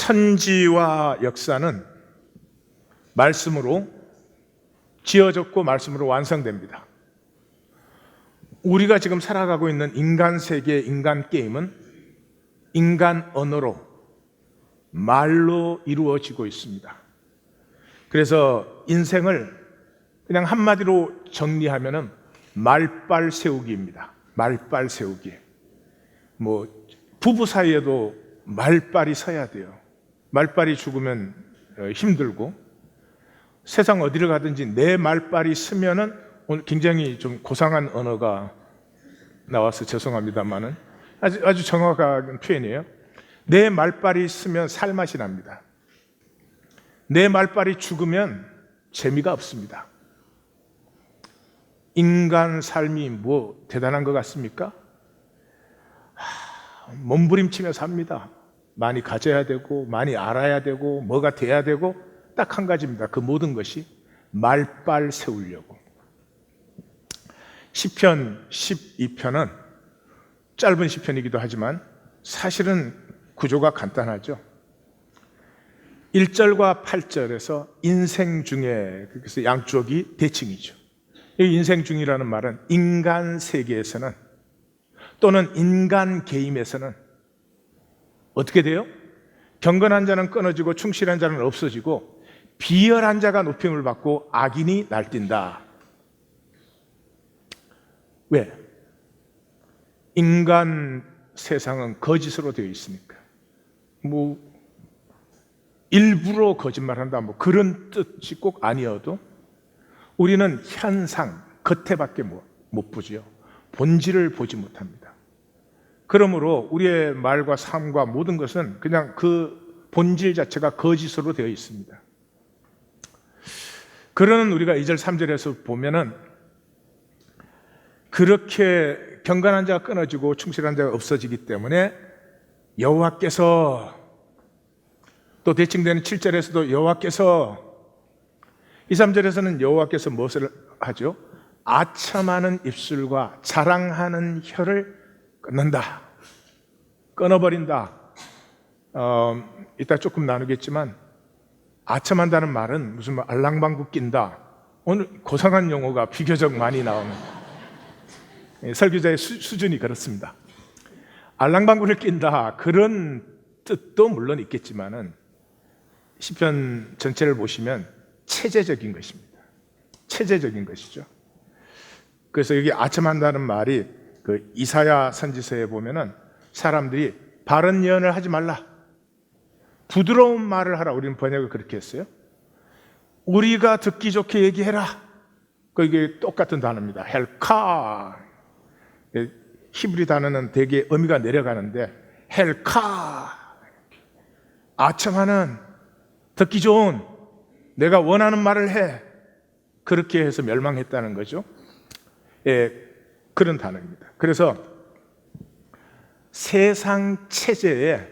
천지와 역사는 말씀으로 지어졌고 말씀으로 완성됩니다. 우리가 지금 살아가고 있는 인간 세계, 인간 게임은 인간 언어로, 말로 이루어지고 있습니다. 그래서 인생을 그냥 한마디로 정리하면은 말빨 세우기입니다. 말빨 세우기. 부부 사이에도 말빨이 서야 돼요. 말빨이 죽으면 힘들고, 세상 어디를 가든지 내 말빨이 서면은, 오늘 굉장히 좀 고상한 언어가 나와서 죄송합니다만은 아주 정확한 표현이에요. 내 말빨이 쓰면 살맛이 납니다. 내 말빨이 죽으면 재미가 없습니다. 인간 삶이 뭐 대단한 것 같습니까? 몸부림치며 삽니다. 많이 가져야 되고, 많이 알아야 되고, 뭐가 돼야 되고, 딱 한 가지입니다. 그 모든 것이 말빨 세우려고. 시편 12편은 짧은 시편이기도 하지만 사실은 구조가 간단하죠. 1절과 8절에서 인생 중에, 그래서 양쪽이 대칭이죠. 이 인생 중이라는 말은 인간 세계에서는, 또는 인간 게임에서는 어떻게 돼요? 경건한 자는 끊어지고 충실한 자는 없어지고 비열한 자가 높임을 받고 악인이 날뛴다. 왜? 인간 세상은 거짓으로 되어 있으니까. 일부러 거짓말한다, 그런 뜻이 꼭 아니어도 우리는 현상, 겉에밖에 못 보지요. 본질을 보지 못합니다. 그러므로 우리의 말과 삶과 모든 것은 그냥 그 본질 자체가 거짓으로 되어 있습니다. 그러는 우리가 2절 3절에서 보면은 그렇게 경건한 자가 끊어지고 충실한 자가 없어지기 때문에 여호와께서, 또 대칭되는 7절에서도 여호와께서, 2, 3절에서는 여호와께서 무엇을 하죠? 아첨하는 입술과 자랑하는 혀를 끊는다, 끊어버린다. 이따 조금 나누겠지만, 아첨한다는 말은 무슨 알랑방구 낀다, 오늘 고상한 용어가 비교적 많이 나오는, 설교자의 수준이 그렇습니다. 알랑방구를 낀다, 그런 뜻도 물론 있겠지만은 시편 전체를 보시면 체제적인 것입니다. 체제적인 것이죠. 그래서 여기 아첨한다는 말이 그 이사야 선지서에 보면은 사람들이 바른 예언을 하지 말라, 부드러운 말을 하라. 우리는 번역을 그렇게 했어요. 우리가 듣기 좋게 얘기해라. 이게 똑같은 단어입니다. 헬카. 히브리 단어는 되게 의미가 내려가는데, 헬카, 아첨하는, 듣기 좋은, 내가 원하는 말을 해. 그렇게 해서 멸망했다는 거죠. 그런 단어입니다. 그래서 세상 체제에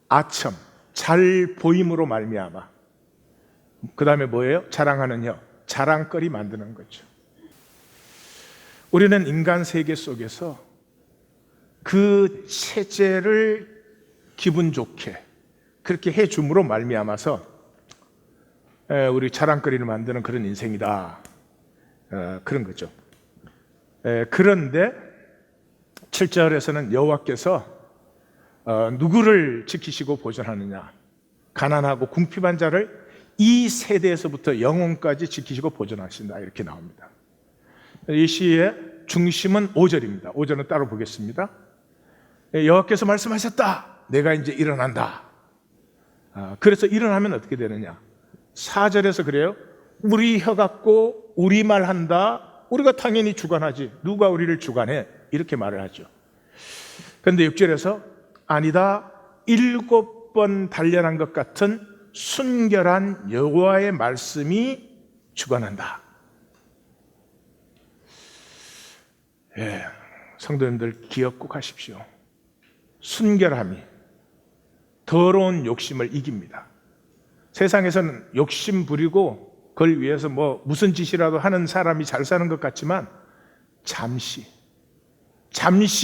아첨, 잘 보임으로 말미암아, 그 다음에 뭐예요? 자랑하는 혀, 자랑거리 만드는 거죠. 우리는 인간 세계 속에서 그 체제를 기분 좋게 그렇게 해줌으로 말미암아서 우리 자랑거리를 만드는 그런 인생이다, 그런 거죠. 그런데 7절에서는 여호와께서 누구를 지키시고 보존하느냐? 가난하고 궁핍한 자를 이 세대에서부터 영혼까지 지키시고 보존하신다, 이렇게 나옵니다. 이 시의 중심은 5절입니다. 5절은 따로 보겠습니다. 여호와께서 말씀하셨다, 내가 이제 일어난다. 그래서 일어나면 어떻게 되느냐? 4절에서 그래요. 우리 혀 갖고 우리 말 한다. 우리가 당연히 주관하지, 누가 우리를 주관해, 이렇게 말을 하죠. 그런데 6절에서 아니다, 7번 단련한 것 같은 순결한 여호와의 말씀이 주관한다. 성도님들 기억 꼭 하십시오. 순결함이 더러운 욕심을 이깁니다. 세상에서는 욕심 부리고 그걸 위해서 무슨 짓이라도 하는 사람이 잘 사는 것 같지만 잠시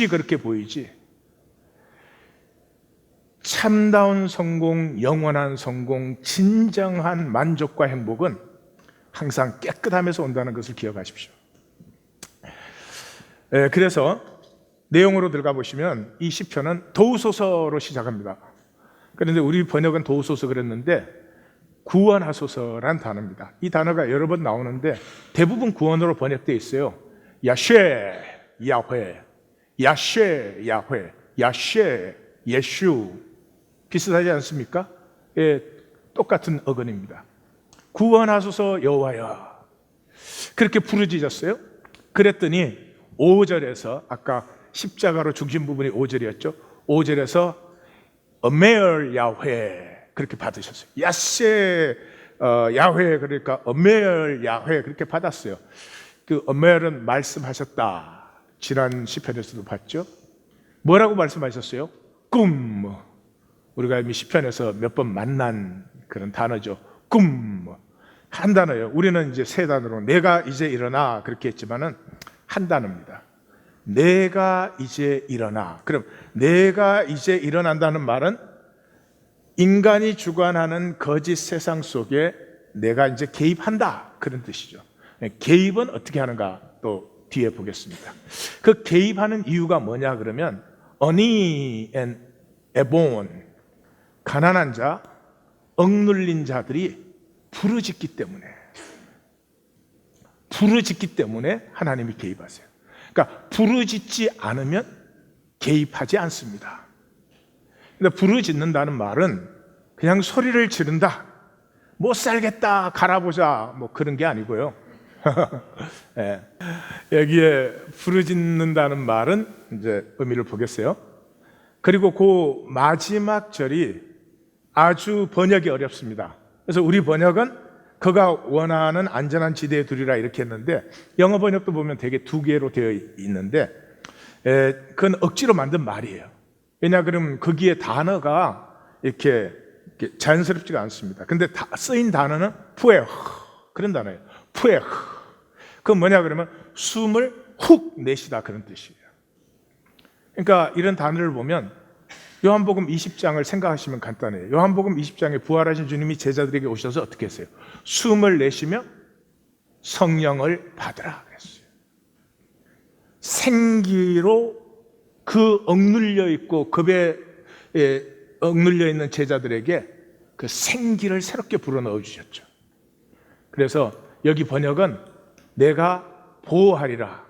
그렇게 보이지, 참다운 성공, 영원한 성공, 진정한 만족과 행복은 항상 깨끗함에서 온다는 것을 기억하십시오. 그래서 내용으로 들어가 보시면 이 시편은 도우소서로 시작합니다. 그런데 우리 번역은 도우소서 그랬는데 구원하소서란 단어입니다. 이 단어가 여러 번 나오는데 대부분 구원으로 번역되어 있어요. 야쉐 야훼, 야쉐 야훼, 야쉐 예슈, 비슷하지 않습니까? 똑같은 어근입니다. 구원하소서 여호와여, 그렇게 부르짖었어요. 그랬더니 5절에서 아까 십자가로 중심 부분이 5절이었죠. 5절에서 어메얼 야훼 그렇게 받으셨어요. 야세 야훼, 그러니까 어메얼 야훼 그렇게 받았어요. 그 어메얼은 말씀하셨다. 지난 시편에서도 봤죠. 뭐라고 말씀하셨어요? 꿈. 우리가 이미 시편에서 몇 번 만난 그런 단어죠. 꿈. 한 단어예요. 우리는 이제 세 단어로 내가 이제 일어나 그렇게 했지만은 한 단어입니다. 내가 이제 일어나. 그럼 내가 이제 일어난다는 말은 인간이 주관하는 거짓 세상 속에 내가 이제 개입한다, 그런 뜻이죠. 개입은 어떻게 하는가 또 뒤에 보겠습니다. 그 개입하는 이유가 뭐냐 그러면 어니 앤 에본, 가난한 자, 억눌린 자들이 부르짖기 때문에 하나님이 개입하세요. 그러니까 부르짖지 않으면 개입하지 않습니다. 근데 부르짖는다는 말은 그냥 소리를 지른다, 못 살겠다, 갈아보자, 뭐 그런 게 아니고요. 네. 여기에 부르짖는다는 말은 이제 의미를 보겠어요. 그리고 그 마지막 절이 아주 번역이 어렵습니다. 그래서 우리 번역은 그가 원하는 안전한 지대에 두리라 이렇게 했는데, 영어 번역도 보면 되게 두 개로 되어 있는데 그건 억지로 만든 말이에요. 왜냐 그러면 거기에 단어가 이렇게 자연스럽지가 않습니다. 근데 쓰인 단어는 푸에흐, 그런 단어예요. 푸에흐. 그건 뭐냐 그러면 숨을 훅 내쉬다, 그런 뜻이에요. 그러니까 이런 단어를 보면 요한복음 20장을 생각하시면 간단해요. 요한복음 20장에 부활하신 주님이 제자들에게 오셔서 어떻게 했어요? 숨을 내쉬며 성령을 받으라 그랬어요. 생기로 그 억눌려 있고 급에 억눌려 있는 제자들에게 그 생기를 새롭게 불어넣어 주셨죠. 그래서 여기 번역은 내가 보호하리라,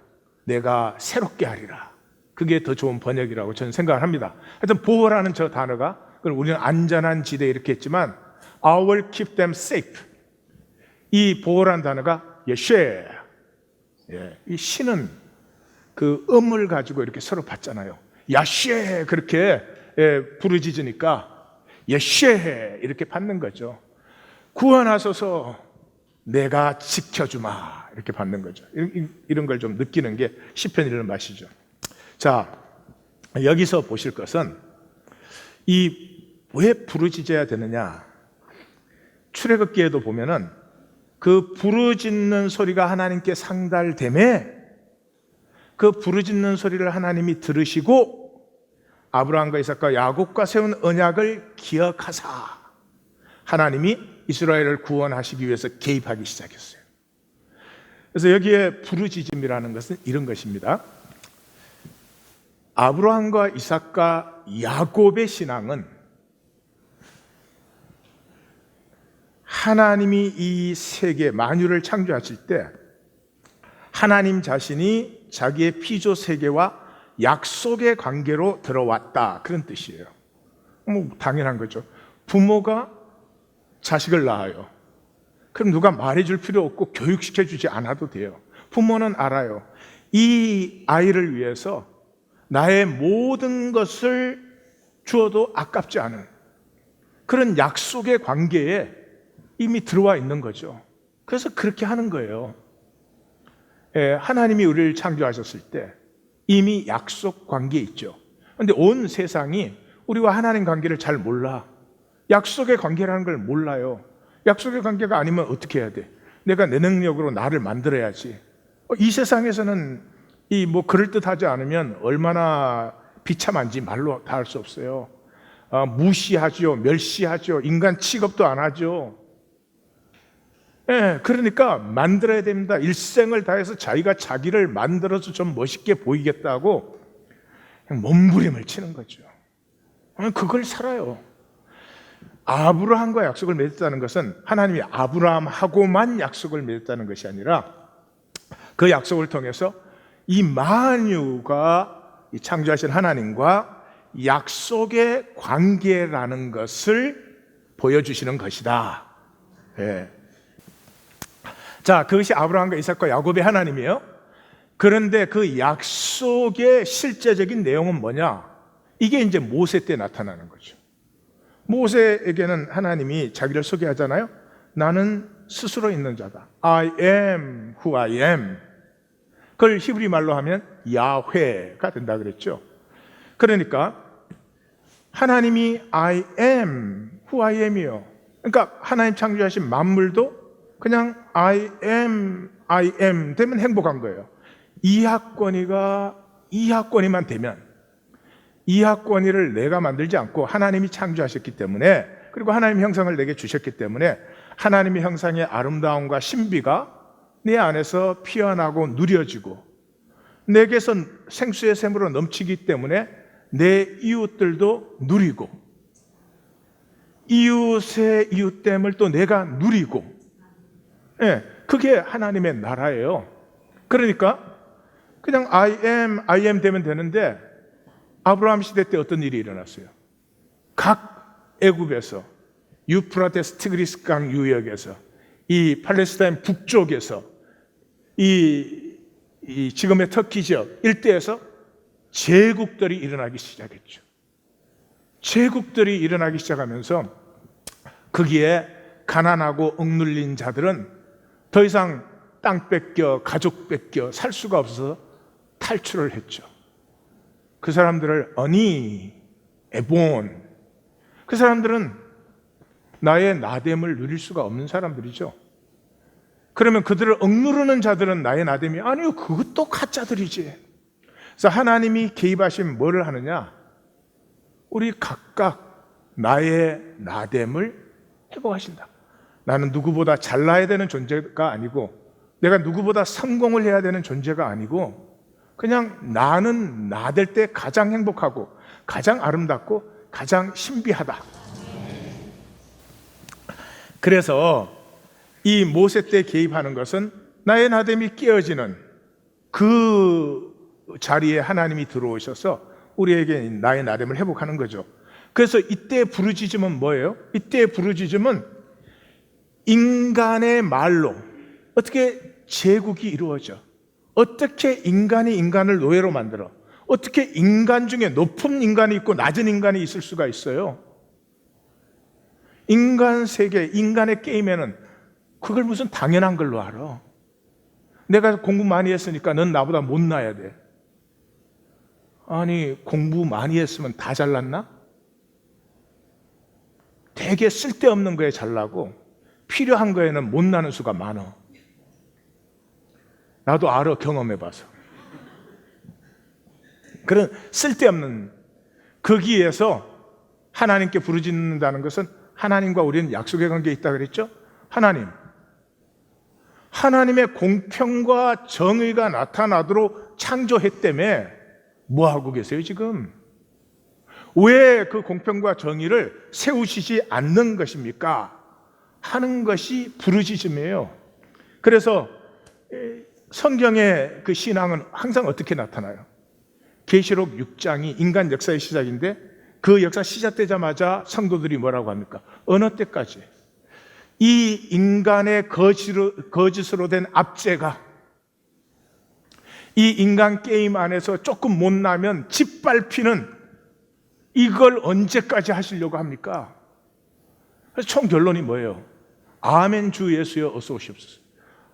내가 새롭게 하리라, 그게 더 좋은 번역이라고 저는 생각을 합니다. 하여튼 보호라는 저 단어가, 그럼 우리는 안전한 지대 이렇게 했지만 I will keep them safe, 이 보호라는 단어가 예쉐, 이 시는 그 음을 가지고 이렇게 서로 받잖아요. 야쉐 그렇게 부르짖으니까 예쉐 이렇게 받는 거죠. 구원하소서, 내가 지켜주마, 이렇게 받는 거죠. 이런 걸 좀 느끼는 게 시편 이런 맛이죠. 자, 여기서 보실 것은 왜 부르짖어야 되느냐. 출애굽기에도 보면은 그 부르짖는 소리가 하나님께 상달됨에 그 부르짖는 소리를 하나님이 들으시고 아브라함과 이삭과 야곱과 세운 언약을 기억하사 하나님이 이스라엘을 구원하시기 위해서 개입하기 시작했어요. 그래서 여기에 부르짖음이라는 것은 이런 것입니다. 아브라함과 이삭과 야곱의 신앙은 하나님이 이 세계 만유를 창조하실 때 하나님 자신이 자기의 피조 세계와 약속의 관계로 들어왔다, 그런 뜻이에요. 뭐 당연한 거죠. 부모가 자식을 낳아요. 그럼 누가 말해줄 필요 없고 교육시켜주지 않아도 돼요. 부모는 알아요. 이 아이를 위해서 나의 모든 것을 주어도 아깝지 않은 그런 약속의 관계에 이미 들어와 있는 거죠. 그래서 그렇게 하는 거예요. 하나님이 우리를 창조하셨을 때 이미 약속 관계에 있죠. 그런데 온 세상이 우리와 하나님 관계를 잘 몰라. 약속의 관계라는 걸 몰라요. 약속의 관계가 아니면 어떻게 해야 돼? 내가 내 능력으로 나를 만들어야지. 이 세상에서는 그럴듯하지 않으면 얼마나 비참한지 말로 다 할 수 없어요. 무시하죠. 멸시하죠. 인간 취급도 안 하죠. 예, 그러니까 만들어야 됩니다. 일생을 다해서 자기가 자기를 만들어서 좀 멋있게 보이겠다고 그냥 몸부림을 치는 거죠. 그걸 살아요. 아브라함과 약속을 맺었다는 것은 하나님이 아브라함하고만 약속을 맺었다는 것이 아니라 그 약속을 통해서 이 만유가 창조하신 하나님과 약속의 관계라는 것을 보여주시는 것이다. 예. 자, 그것이 아브라함과 이삭과 야곱의 하나님이에요. 그런데 그 약속의 실제적인 내용은 뭐냐? 이게 이제 모세 때 나타나는 거죠. 모세에게는 하나님이 자기를 소개하잖아요. 나는 스스로 있는 자다. I am who I am. 그걸 히브리 말로 하면 야훼가 된다 그랬죠. 그러니까 하나님이 I am who I am이요. 그러니까 하나님 창조하신 만물도 그냥 I am 되면 행복한 거예요. 이하권이만 되면, 이하권이를 내가 만들지 않고 하나님이 창조하셨기 때문에, 그리고 하나님 형상을 내게 주셨기 때문에 하나님의 형상의 아름다움과 신비가 내 안에서 피어나고 누려지고 내게서 생수의 샘으로 넘치기 때문에 내 이웃들도 누리고 이웃의 이웃됨을 또 내가 누리고, 예, 그게 하나님의 나라예요. 그러니까 그냥 I am 되면 되는데 아브라함 시대 때 어떤 일이 일어났어요? 각 애굽에서 유프라테스 티그리스 강 유역에서 이 팔레스타인 북쪽에서 이 지금의 터키 지역 일대에서 제국들이 일어나기 시작했죠. 제국들이 일어나기 시작하면서 거기에 가난하고 억눌린 자들은 더 이상 땅 뺏겨 가족 뺏겨 살 수가 없어서 탈출을 했죠. 그 사람들을 어니, 에본, 그 사람들은 나의 나됨을 누릴 수가 없는 사람들이죠. 그러면 그들을 억누르는 자들은 나의 나됨이 아니요, 그것도 가짜들이지. 그래서 하나님이 개입하시면 뭐를 하느냐? 우리 각각 나의 나됨을 회복하신다. 나는 누구보다 잘나야 되는 존재가 아니고 내가 누구보다 성공을 해야 되는 존재가 아니고 그냥 나는 나 될 때 가장 행복하고 가장 아름답고 가장 신비하다. 그래서 이 모세 때 개입하는 것은 나의 나됨이 깨어지는 그 자리에 하나님이 들어오셔서 우리에게 나의 나됨을 회복하는 거죠. 그래서 이때의 부르짖음은 뭐예요? 이때의 부르짖음은 인간의 말로 어떻게 제국이 이루어져? 어떻게 인간이 인간을 노예로 만들어? 어떻게 인간 중에 높은 인간이 있고 낮은 인간이 있을 수가 있어요? 인간 세계, 인간의 게임에는 그걸 무슨 당연한 걸로 알아. 내가 공부 많이 했으니까 넌 나보다 못나야 돼. 아니, 공부 많이 했으면 다 잘났나? 되게 쓸데없는 거에 잘나고 필요한 거에는 못나는 수가 많아. 나도 알아, 경험해봐서. 그런 쓸데없는 거기에서 하나님께 부르짖는다는 것은 하나님과 우리는 약속의 관계에 있다 그랬죠? 하나님의 공평과 정의가 나타나도록 창조했다며 뭐 하고 계세요 지금? 왜 그 공평과 정의를 세우시지 않는 것입니까? 하는 것이 부르짖음이에요. 그래서 성경의 그 신앙은 항상 어떻게 나타나요? 계시록 6장이 인간 역사의 시작인데 그 역사 시작되자마자 성도들이 뭐라고 합니까? 어느 때까지? 이 인간의 거짓으로 된 압제가 이 인간 게임 안에서 조금 못나면 짓밟히는 이걸 언제까지 하시려고 합니까? 그래서 총 결론이 뭐예요? 아멘 주 예수여 어서 오시옵소서.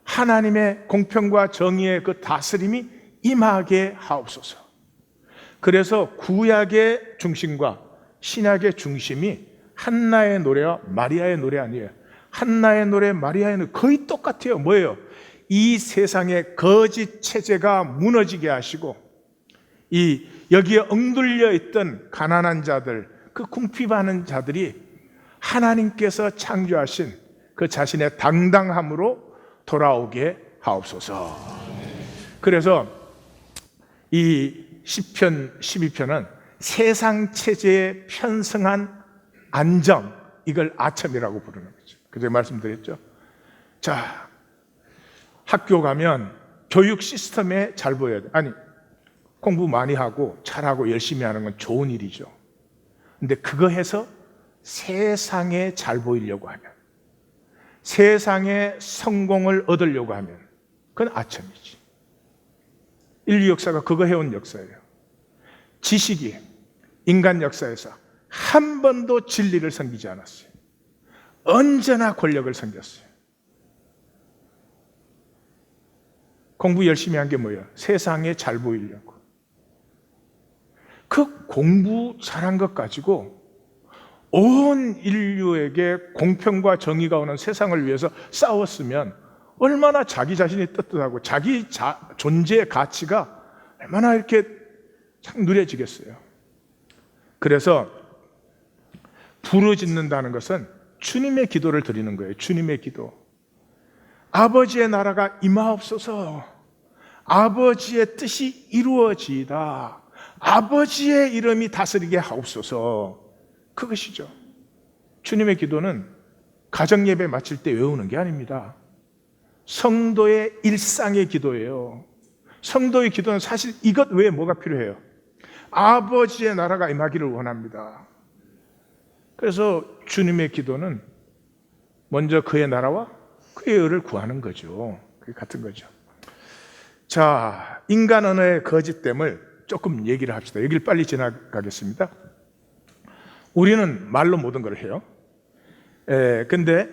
하나님의 공평과 정의의 그 다스림이 임하게 하옵소서. 그래서 구약의 중심과 신약의 중심이 한나의 노래와 마리아의 노래 아니에요. 한나의 노래, 마리아의 노래 거의 똑같아요. 뭐예요? 이 세상의 거짓 체제가 무너지게 하시고 여기에 억눌려 있던 가난한 자들, 그 궁핍하는 자들이 하나님께서 창조하신 그 자신의 당당함으로 돌아오게 하옵소서. 그래서 이 시편 12편은 세상 체제에 편승한 안정, 이걸 아첨이라고 부르는 거죠. 그제 말씀드렸죠. 자, 학교 가면 교육 시스템에 잘 보여야 돼. 아니, 공부 많이 하고 잘하고 열심히 하는 건 좋은 일이죠. 근데 그거 해서 세상에 잘 보이려고 하면, 세상에 성공을 얻으려고 하면 그건 아첨이지. 인류 역사가 그거 해온 역사예요. 지식이 인간 역사에서 한 번도 진리를 섬기지 않았어요. 언제나 권력을 섬겼어요. 공부 열심히 한 게 뭐예요? 세상에 잘 보이려고. 그 공부 잘한 것 가지고 온 인류에게 공평과 정의가 오는 세상을 위해서 싸웠으면 얼마나 자기 자신이 떳떳하고 자기 존재의 가치가 얼마나 이렇게 참 누려지겠어요. 그래서 부르짖는다는 것은 주님의 기도를 드리는 거예요. 주님의 기도. 아버지의 나라가 임하옵소서. 아버지의 뜻이 이루어지이다. 아버지의 이름이 다스리게 하옵소서. 그것이죠. 주님의 기도는 가정 예배 마칠 때 외우는 게 아닙니다. 성도의 일상의 기도예요. 성도의 기도는 사실 이것 외에 뭐가 필요해요? 아버지의 나라가 임하기를 원합니다. 그래서 주님의 기도는 먼저 그의 나라와 그의 의를 구하는 거죠. 그게 같은 거죠. 자, 인간 언어의 거짓됨을 조금 얘기를 합시다. 여기를 빨리 지나가겠습니다. 우리는 말로 모든 걸 해요. 근데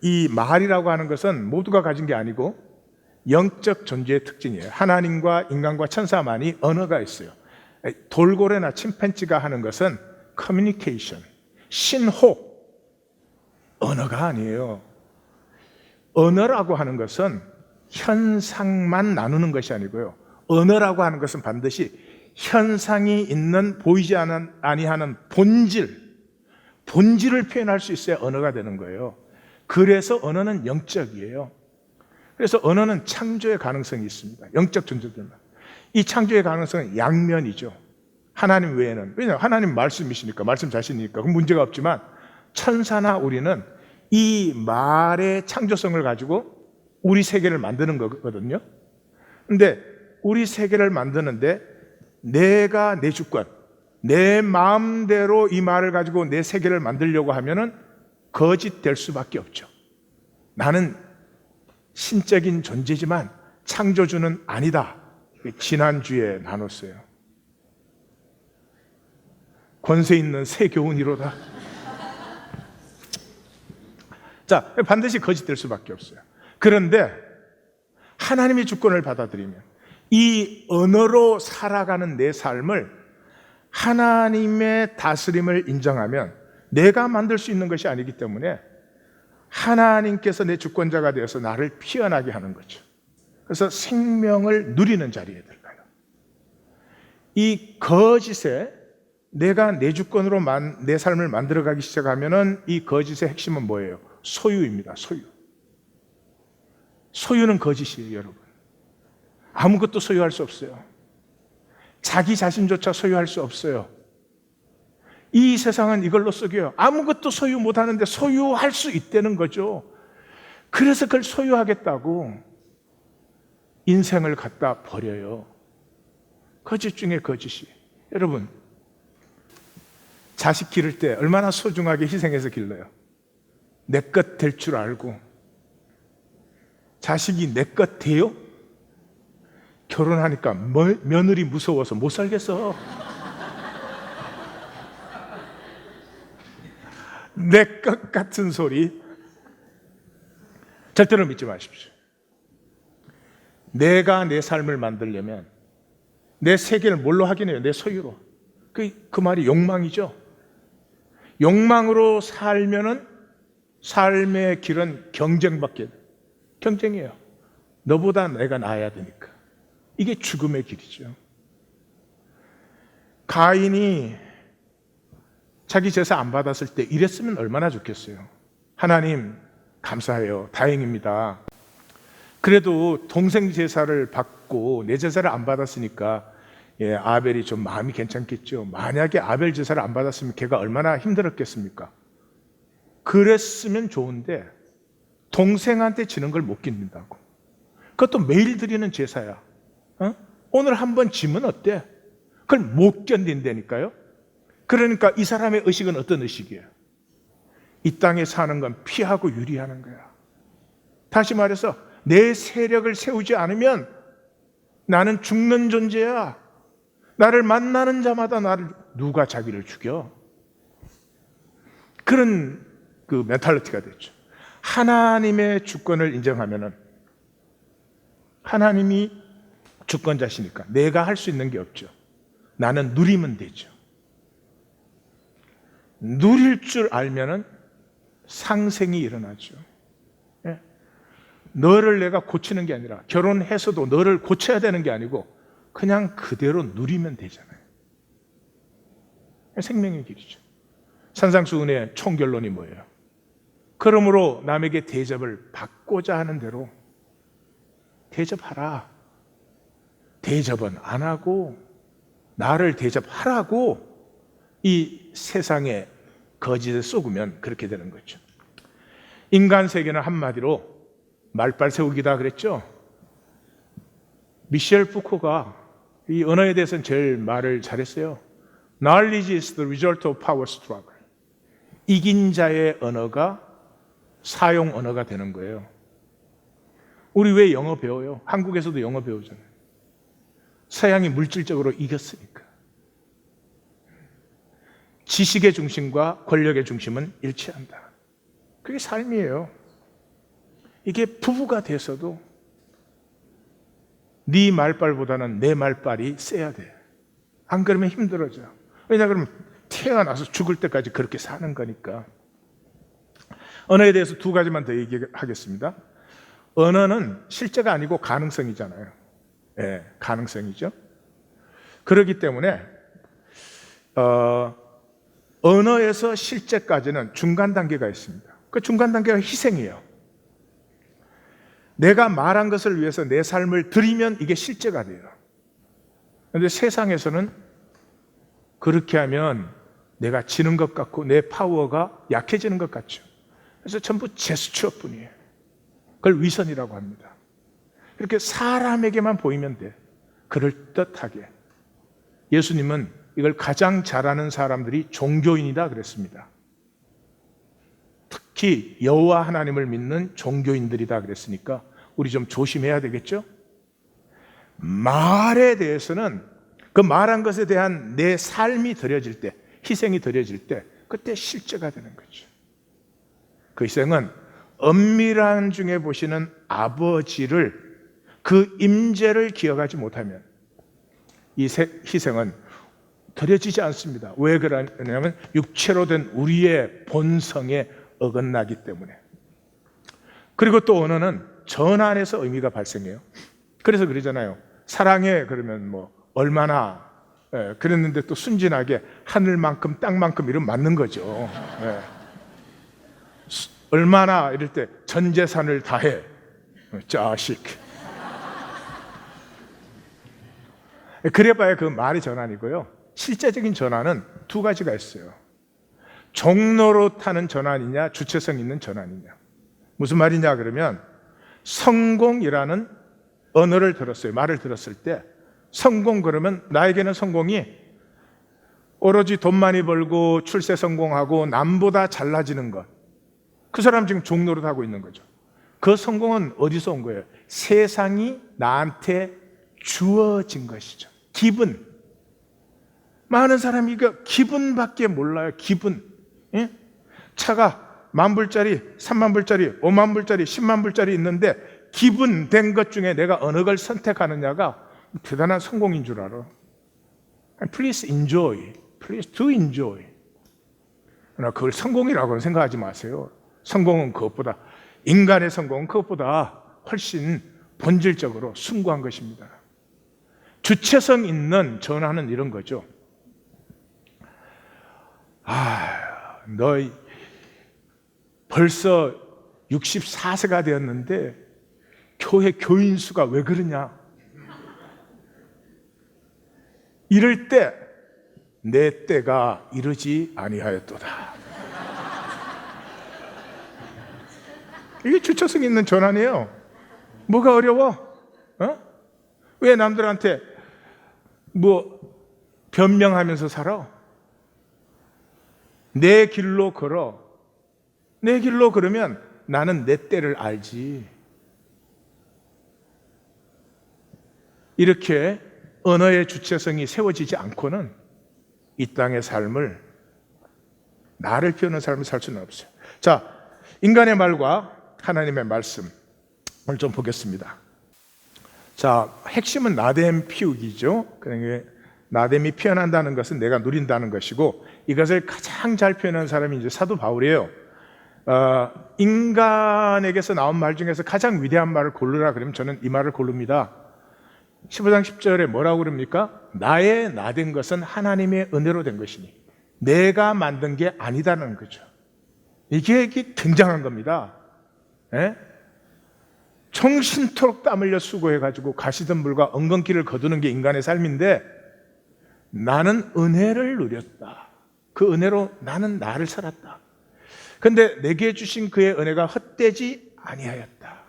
이 말이라고 하는 것은 모두가 가진 게 아니고 영적 존재의 특징이에요. 하나님과 인간과 천사만이 언어가 있어요. 돌고래나 침팬지가 하는 것은 커뮤니케이션, 신호, 언어가 아니에요. 언어라고 하는 것은 현상만 나누는 것이 아니고요. 언어라고 하는 것은 반드시 현상이 있는 보이지 아니하는 본질을 표현할 수 있어야 언어가 되는 거예요. 그래서 언어는 영적이에요. 그래서 언어는 창조의 가능성이 있습니다. 영적 존재들만. 이 창조의 가능성은 양면이죠. 하나님 외에는. 왜냐하면 하나님 말씀이시니까, 말씀 자신이니까 그건 문제가 없지만 천사나 우리는 이 말의 창조성을 가지고 우리 세계를 만드는 거거든요. 근데 우리 세계를 만드는데 내가 내 주권, 내 마음대로 이 말을 가지고 내 세계를 만들려고 하면은 거짓 될 수밖에 없죠. 나는 신적인 존재지만 창조주는 아니다. 지난주에 나눴어요. 권세 있는 새 교훈이로다. 자, 반드시 거짓될 수밖에 없어요. 그런데 하나님의 주권을 받아들이면 이 언어로 살아가는 내 삶을 하나님의 다스림을 인정하면 내가 만들 수 있는 것이 아니기 때문에 하나님께서 내 주권자가 되어서 나를 피어나게 하는 거죠. 그래서 생명을 누리는 자리에 들어가요. 이 거짓에 내가 내 주권으로 내 삶을 만들어가기 시작하면은 이 거짓의 핵심은 뭐예요? 소유입니다. 소유. 소유는 거짓이에요, 여러분. 아무것도 소유할 수 없어요. 자기 자신조차 소유할 수 없어요. 이 세상은 이걸로 썩여요. 아무것도 소유 못하는데 소유할 수 있다는 거죠. 그래서 그걸 소유하겠다고 인생을 갖다 버려요. 거짓 중에 거짓이. 여러분, 자식 기를 때 얼마나 소중하게 희생해서 길러요. 내 것 될 줄 알고. 자식이 내 것 돼요? 결혼하니까 며느리 무서워서 못 살겠어. 내 것 같은 소리 절대로 믿지 마십시오. 내가 내 삶을 만들려면 내 세계를 뭘로 하긴 해요? 내 소유로. 그 말이 욕망이죠. 욕망으로 살면은 삶의 길은 경쟁이에요. 너보다 내가 나아야 되니까. 이게 죽음의 길이죠. 가인이 자기 제사 안 받았을 때 이랬으면 얼마나 좋겠어요. 하나님 감사해요. 다행입니다. 그래도 동생 제사를 받고 내 제사를 안 받았으니까 아벨이 좀 마음이 괜찮겠죠. 만약에 아벨 제사를 안 받았으면 걔가 얼마나 힘들었겠습니까? 그랬으면 좋은데 동생한테 지는 걸 못 견딘다고. 그것도 매일 드리는 제사야. 오늘 한번 지면 어때? 그걸 못 견딘다니까요. 그러니까 이 사람의 의식은 어떤 의식이에요? 이 땅에 사는 건 피하고 유리하는 거야. 다시 말해서 내 세력을 세우지 않으면 나는 죽는 존재야. 나를 만나는 자마다 누가 자기를 죽여? 그런 그 멘탈리티가 됐죠. 하나님의 주권을 인정하면은 하나님이 주권자시니까 내가 할 수 있는 게 없죠. 나는 누리면 되죠. 누릴 줄 알면은 상생이 일어나죠. 너를 내가 고치는 게 아니라 결혼해서도 너를 고쳐야 되는 게 아니고 그냥 그대로 누리면 되잖아요. 생명의 길이죠. 산상수훈의 총결론이 뭐예요? 그러므로 남에게 대접을 받고자 하는 대로 대접하라. 대접은 안 하고 나를 대접하라고 이 세상에 거짓에 쏘으면 그렇게 되는 거죠. 인간 세계는 한마디로 말빨 세우기다 그랬죠. 미셸 푸코가 이 언어에 대해서는 제일 말을 잘했어요. Knowledge is the result of power struggle. 이긴 자의 언어가 사용 언어가 되는 거예요. 우리 왜 영어 배워요? 한국에서도 영어 배우잖아요. 서양이 물질적으로 이겼으니까. 지식의 중심과 권력의 중심은 일치한다. 그게 삶이에요. 이게 부부가 돼서도 네 말빨보다는 내 말빨이 세야 돼. 안 그러면 힘들어져. 왜냐 그러면 태어나서 죽을 때까지 그렇게 사는 거니까. 언어에 대해서 두 가지만 더 얘기하겠습니다. 언어는 실제가 아니고 가능성이잖아요. 가능성이죠. 그렇기 때문에 언어에서 실제까지는 중간 단계가 있습니다. 그 중간 단계가 희생이에요. 내가 말한 것을 위해서 내 삶을 드리면 이게 실제가 돼요. 그런데 세상에서는 그렇게 하면 내가 지는 것 같고 내 파워가 약해지는 것 같죠. 그래서 전부 제스처뿐이에요. 그걸 위선이라고 합니다. 이렇게 사람에게만 보이면 돼. 그럴듯하게. 예수님은 이걸 가장 잘하는 사람들이 종교인이다 그랬습니다. 특히 여호와 하나님을 믿는 종교인들이다 그랬으니까 우리 좀 조심해야 되겠죠? 말에 대해서는 그 말한 것에 대한 내 삶이 드려질 때, 희생이 드려질 때 그때 실제가 되는 거죠. 그 희생은 엄밀한 중에 보시는 아버지를 그 임재를 기억하지 못하면 이 희생은 드려지지 않습니다. 왜 그러냐면 육체로 된 우리의 본성에 어긋나기 때문에. 그리고 또 언어는 전환에서 의미가 발생해요. 그래서 그러잖아요. 사랑해 그러면 뭐 얼마나 그랬는데 또 순진하게 하늘만큼 땅만큼 이러면 맞는 거죠. 얼마나 이럴 때 전 재산을 다해. 자식. 그래봐야 그 말이 전환이고요. 실제적인 전환은 두 가지가 있어요. 종로로 타는 전환이냐 주체성 있는 전환이냐. 무슨 말이냐 그러면 성공이라는 언어를 들었어요. 말을 들었을 때 성공 그러면 나에게는 성공이 오로지 돈 많이 벌고 출세 성공하고 남보다 잘나지는 것. 그 사람 지금 종로로 타고 있는 거죠. 그 성공은 어디서 온 거예요? 세상이 나한테 주어진 것이죠. 기분. 많은 사람이 그 기분밖에 몰라요. 기분. 예? 차가 10,000불짜리, 30,000불짜리, 50,000불짜리, 100,000불짜리 있는데 기분 된 것 중에 내가 어느 걸 선택하느냐가 대단한 성공인 줄 알아. Please enjoy. Please do enjoy. 그러나 그걸 성공이라고는 생각하지 마세요. 성공은 그것보다, 인간의 성공은 그것보다 훨씬 본질적으로 숭고한 것입니다. 주체성 있는 전환은 이런 거죠. 너 벌써 64세가 되었는데 교회 교인 수가 왜 그러냐? 이럴 때 내 때가 이르지 아니하였도다. 이게 주체성 있는 전환이에요. 뭐가 어려워? 왜 남들한테 변명하면서 살아? 내 길로 걸어. 내 길로 걸으면 나는 내 때를 알지. 이렇게 언어의 주체성이 세워지지 않고는 이 땅의 삶을, 나를 피우는 삶을 살 수는 없어요. 자, 인간의 말과 하나님의 말씀을 좀 보겠습니다. 자, 핵심은 나됨 피우기죠. 그러니까 나됨이 피어난다는 것은 내가 누린다는 것이고, 이것을 가장 잘 표현한 사람이 이제 사도 바울이에요. 인간에게서 나온 말 중에서 가장 위대한 말을 고르라 그러면 저는 이 말을 고릅니다. 15장 10절에 뭐라고 그럽니까? 나의 나된 것은 하나님의 은혜로 된 것이니 내가 만든 게 아니다는 거죠. 이게 등장한 겁니다. 정신토록 땀 흘려 수고해가지고 가시덤불과 엉겅퀴를 거두는 게 인간의 삶인데, 나는 은혜를 누렸다. 그 은혜로 나는 나를 살았다. 그런데 내게 주신 그의 은혜가 헛되지 아니하였다.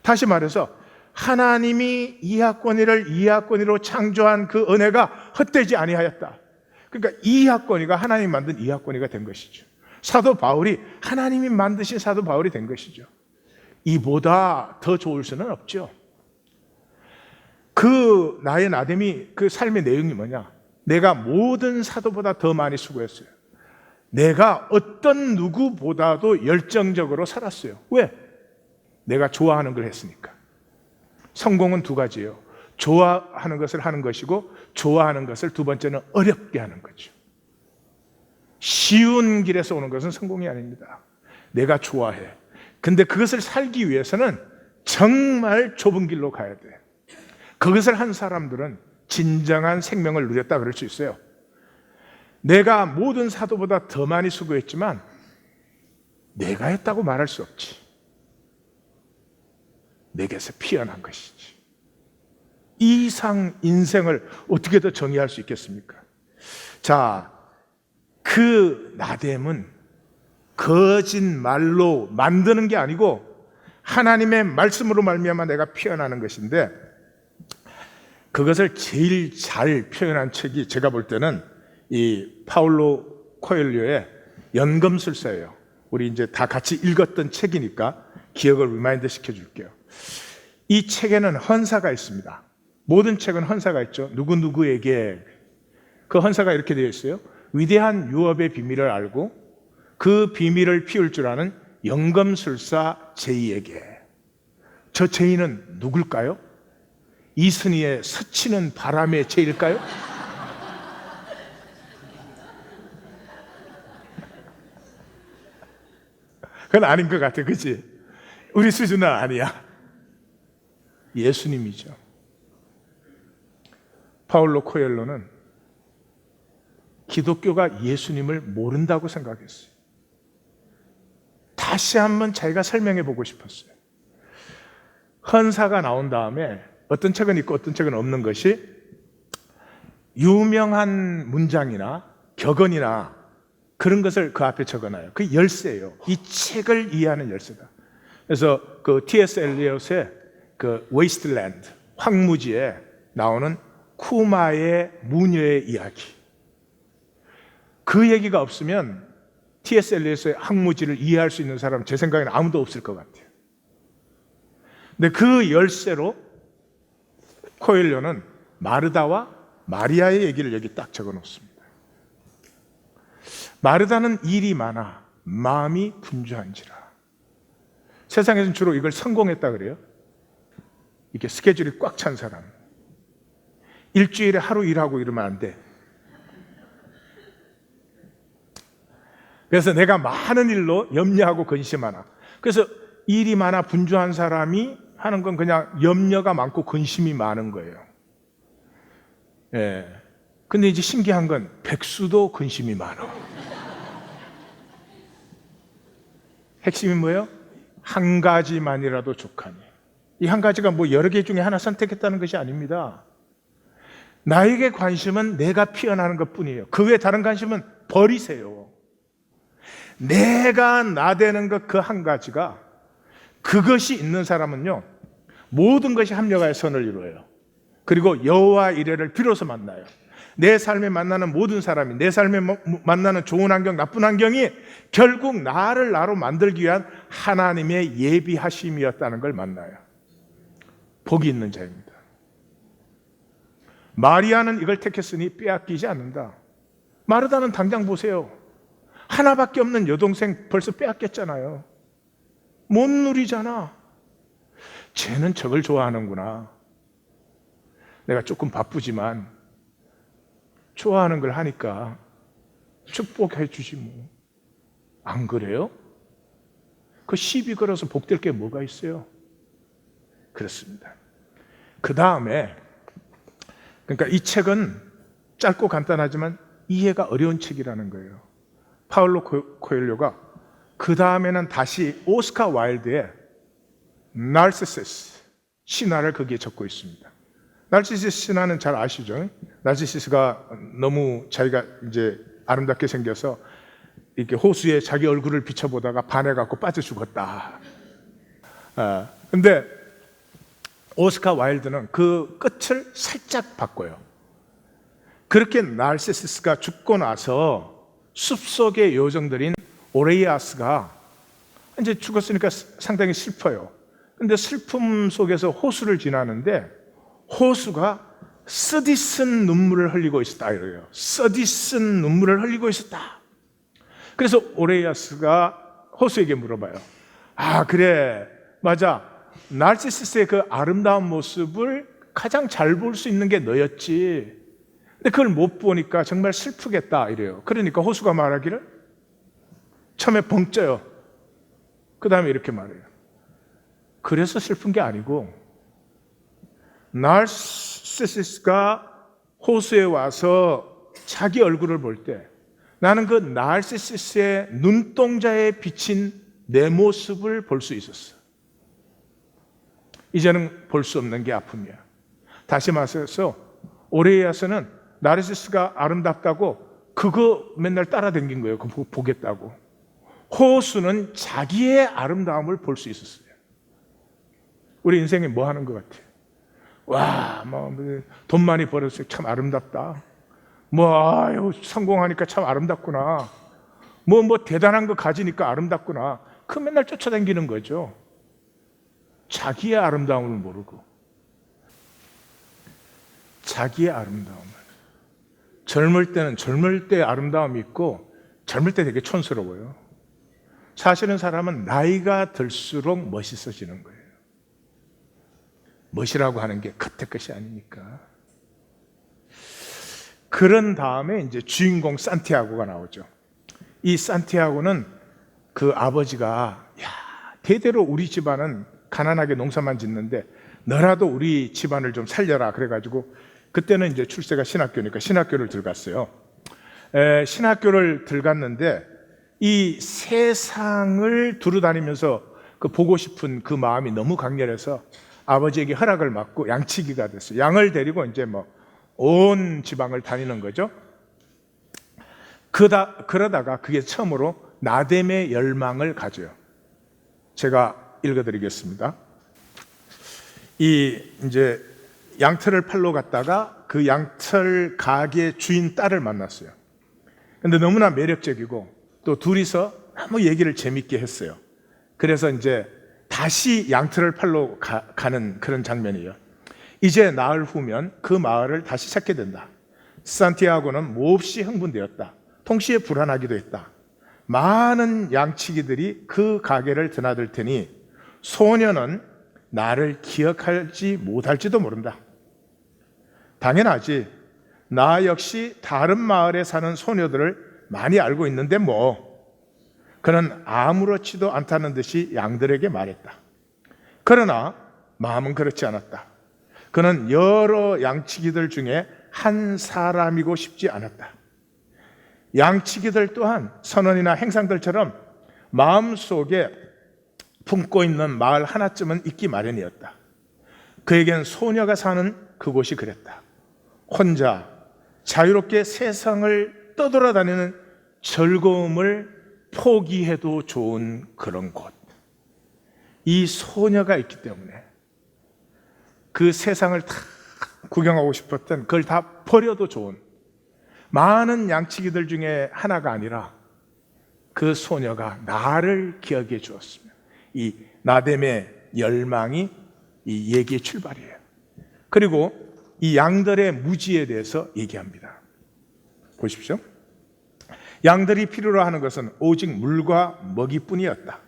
다시 말해서 하나님이 이하권이를 이하권이로 창조한 그 은혜가 헛되지 아니하였다. 그러니까 이하권이가 하나님 만든 이하권이가 된 것이죠. 사도 바울이 하나님이 만드신 사도 바울이 된 것이죠. 이보다 더 좋을 수는 없죠. 그 나의 나됨이, 그 삶의 내용이 뭐냐? 내가 모든 사도보다 더 많이 수고했어요. 내가 어떤 누구보다도 열정적으로 살았어요. 왜? 내가 좋아하는 걸 했으니까. 성공은 두 가지예요. 좋아하는 것을 하는 것이고, 좋아하는 것을 두 번째는 어렵게 하는 거죠. 쉬운 길에서 오는 것은 성공이 아닙니다. 내가 좋아해. 근데 그것을 살기 위해서는 정말 좁은 길로 가야 돼. 그것을 한 사람들은 진정한 생명을 누렸다 그럴 수 있어요. 내가 모든 사도보다 더 많이 수고했지만 내가 했다고 말할 수 없지. 내게서 피어난 것이지. 이 이상 인생을 어떻게 더 정의할 수 있겠습니까? 자, 그 나됨은 거짓말로 만드는 게 아니고 하나님의 말씀으로 말미암아 내가 피어나는 것인데, 그것을 제일 잘 표현한 책이 제가 볼 때는 이 파울로 코엘료의 연금술사예요. 우리 이제 다 같이 읽었던 책이니까 기억을 리마인드 시켜줄게요. 이 책에는 헌사가 있습니다. 모든 책은 헌사가 있죠. 누구누구에게. 그 헌사가 이렇게 되어 있어요. 위대한 유업의 비밀을 알고 그 비밀을 피울 줄 아는 연금술사 제이에게. 저 제이는 누굴까요? 이순희의 스치는 바람의 제일까요? 그건 아닌 것 같아, 그치? 우리 수준은 아니야. 예수님이죠. 파울로 코엘로는 기독교가 예수님을 모른다고 생각했어요. 다시 한번 자기가 설명해 보고 싶었어요. 헌사가 나온 다음에 어떤 책은 있고 어떤 책은 없는 것이, 유명한 문장이나 격언이나 그런 것을 그 앞에 적어놔요. 그 열쇠예요. 이 책을 이해하는 열쇠다. 그래서 그 T.S. 엘리엇의 그 웨이스트랜드, 황무지에 나오는 쿠마의 무녀의 이야기, 그 얘기가 없으면 T.S. 엘리엇의 황무지를 이해할 수 있는 사람 제 생각에는 아무도 없을 것 같아요. 근데 그 열쇠로 코엘료는 마르다와 마리아의 얘기를 여기 딱 적어 놓습니다. 마르다는 일이 많아 마음이 분주한지라. 세상에서는 주로 이걸 성공했다 그래요. 이렇게 스케줄이 꽉 찬 사람, 일주일에 하루 일하고 이러면 안 돼. 그래서 내가 많은 일로 염려하고 근심하나. 그래서 일이 많아 분주한 사람이 하는 건 그냥 염려가 많고 근심이 많은 거예요. 예. 근데 이제 신기한 건 백수도 근심이 많아. 핵심이 뭐예요? 한 가지만이라도 족하니. 이 한 가지가 뭐 여러 개 중에 하나 선택했다는 것이 아닙니다. 나에게 관심은 내가 피어나는 것뿐이에요. 그 외에 다른 관심은 버리세요. 내가 나대는 것 그 한 가지가, 그것이 있는 사람은요, 모든 것이 합력하여 선을 이루어요. 그리고 여호와 이레를 비로소 만나요. 내 삶에 만나는 모든 사람이, 내 삶에 만나는 좋은 환경, 나쁜 환경이 결국 나를 나로 만들기 위한 하나님의 예비하심이었다는 걸 만나요. 복이 있는 자입니다. 마리아는 이걸 택했으니 빼앗기지 않는다. 마르다는 당장 보세요. 하나밖에 없는 여동생 벌써 빼앗겼잖아요. 못 누리잖아. 쟤는 저걸 좋아하는구나. 내가 조금 바쁘지만 좋아하는 걸 하니까 축복해 주지 뭐. 안 그래요? 그 시비 걸어서 복될 게 뭐가 있어요? 그렇습니다. 그 다음에, 그러니까 이 책은 짧고 간단하지만 이해가 어려운 책이라는 거예요. 파울로 코엘료가 그 다음에는 다시 오스카 와일드의 나르시시스 신화를 거기에 적고 있습니다. 나르시시스 신화는 잘 아시죠? 나르시시스가 너무 자기가 이제 아름답게 생겨서 이렇게 호수에 자기 얼굴을 비춰보다가 반해갖고 빠져 죽었다. 근데 오스카 와일드는 그 끝을 살짝 바꿔요. 그렇게 나르시시스가 죽고 나서 숲속의 요정들인 오레이아스가 이제 죽었으니까 상당히 슬퍼요. 근데 슬픔 속에서 호수를 지나는데 호수가 쓰디쓴 눈물을 흘리고 있었다 이래요. 쓰디쓴 눈물을 흘리고 있었다. 그래서 오레이아스가 호수에게 물어봐요. 아, 그래, 맞아. 나르시시스의 그 아름다운 모습을 가장 잘 볼 수 있는 게 너였지. 근데 그걸 못 보니까 정말 슬프겠다 이래요. 그러니까 호수가 말하기를 처음에 벙 쪄요. 그 다음에 이렇게 말해요. 그래서 슬픈 게 아니고 나르시시스가 호수에 와서 자기 얼굴을 볼 때 나는 그 나르시시스의 눈동자에 비친 내 모습을 볼 수 있었어. 이제는 볼 수 없는 게 아픔이야. 다시 말해서 오레이아스는 나르시시스가 아름답다고 그거 맨날 따라다닌 거예요. 그거 보겠다고. 호수는 자기의 아름다움을 볼 수 있었어요. 우리 인생에 뭐 하는 것 같아요? 와, 돈 많이 벌었어요. 참 아름답다. 아유, 성공하니까 참 아름답구나. 대단한 거 가지니까 아름답구나. 그 맨날 쫓아다니는 거죠. 자기의 아름다움을 모르고. 자기의 아름다움을. 젊을 때는 젊을 때 아름다움이 있고 젊을 때 되게 촌스러워요. 사실은 사람은 나이가 들수록 멋있어지는 거예요. 멋이라고 하는 게 겉의 것이 아니니까. 그런 다음에 이제 주인공 산티아고가 나오죠. 이 산티아고는 그 아버지가 대대로 우리 집안은 가난하게 농사만 짓는데 너라도 우리 집안을 좀 살려라 그래가지고 그때는 이제 출세가 신학교니까 신학교를 들어갔어요. 신학교를 들어갔는데 이 세상을 두루다니면서 그 보고 싶은 그 마음이 너무 강렬해서 아버지에게 허락을 받고 양치기가 됐어요. 양을 데리고 이제 온 지방을 다니는 거죠. 그러다가 그게 처음으로 나됨의 열망을 가져요. 제가 읽어드리겠습니다. 이제 양털을 팔러 갔다가 그 양털 가게 주인 딸을 만났어요. 근데 너무나 매력적이고 또 둘이서 너무 얘기를 재밌게 했어요. 그래서 이제 다시 양털을 팔러 가는 그런 장면이에요. 이제 나흘 후면 그 마을을 다시 찾게 된다. 산티아고는 몹시 흥분되었다. 동시에 불안하기도 했다. 많은 양치기들이 그 가게를 드나들 테니 소녀는 나를 기억하지 못할지도 모른다. 당연하지. 나 역시 다른 마을에 사는 소녀들을 많이 알고 있는데 그는 아무렇지도 않다는 듯이 양들에게 말했다. 그러나 마음은 그렇지 않았다. 그는 여러 양치기들 중에 한 사람이고 싶지 않았다. 양치기들 또한 선원이나 행상들처럼 마음속에 품고 있는 마을 하나쯤은 있기 마련이었다. 그에겐 소녀가 사는 그곳이 그랬다. 혼자 자유롭게 세상을 떠돌아다니는 즐거움을 포기해도 좋은 그런 곳. 이 소녀가 있기 때문에 그 세상을 다 구경하고 싶었던 그걸 다 버려도 좋은 많은 양치기들 중에 하나가 아니라 그 소녀가 나를 기억해 주었으며, 이 나뎀의 열망이 이 얘기의 출발이에요. 그리고 이 양들의 무지에 대해서 얘기합니다. 보십시오. 양들이 필요로 하는 것은 오직 물과 먹이뿐이었다.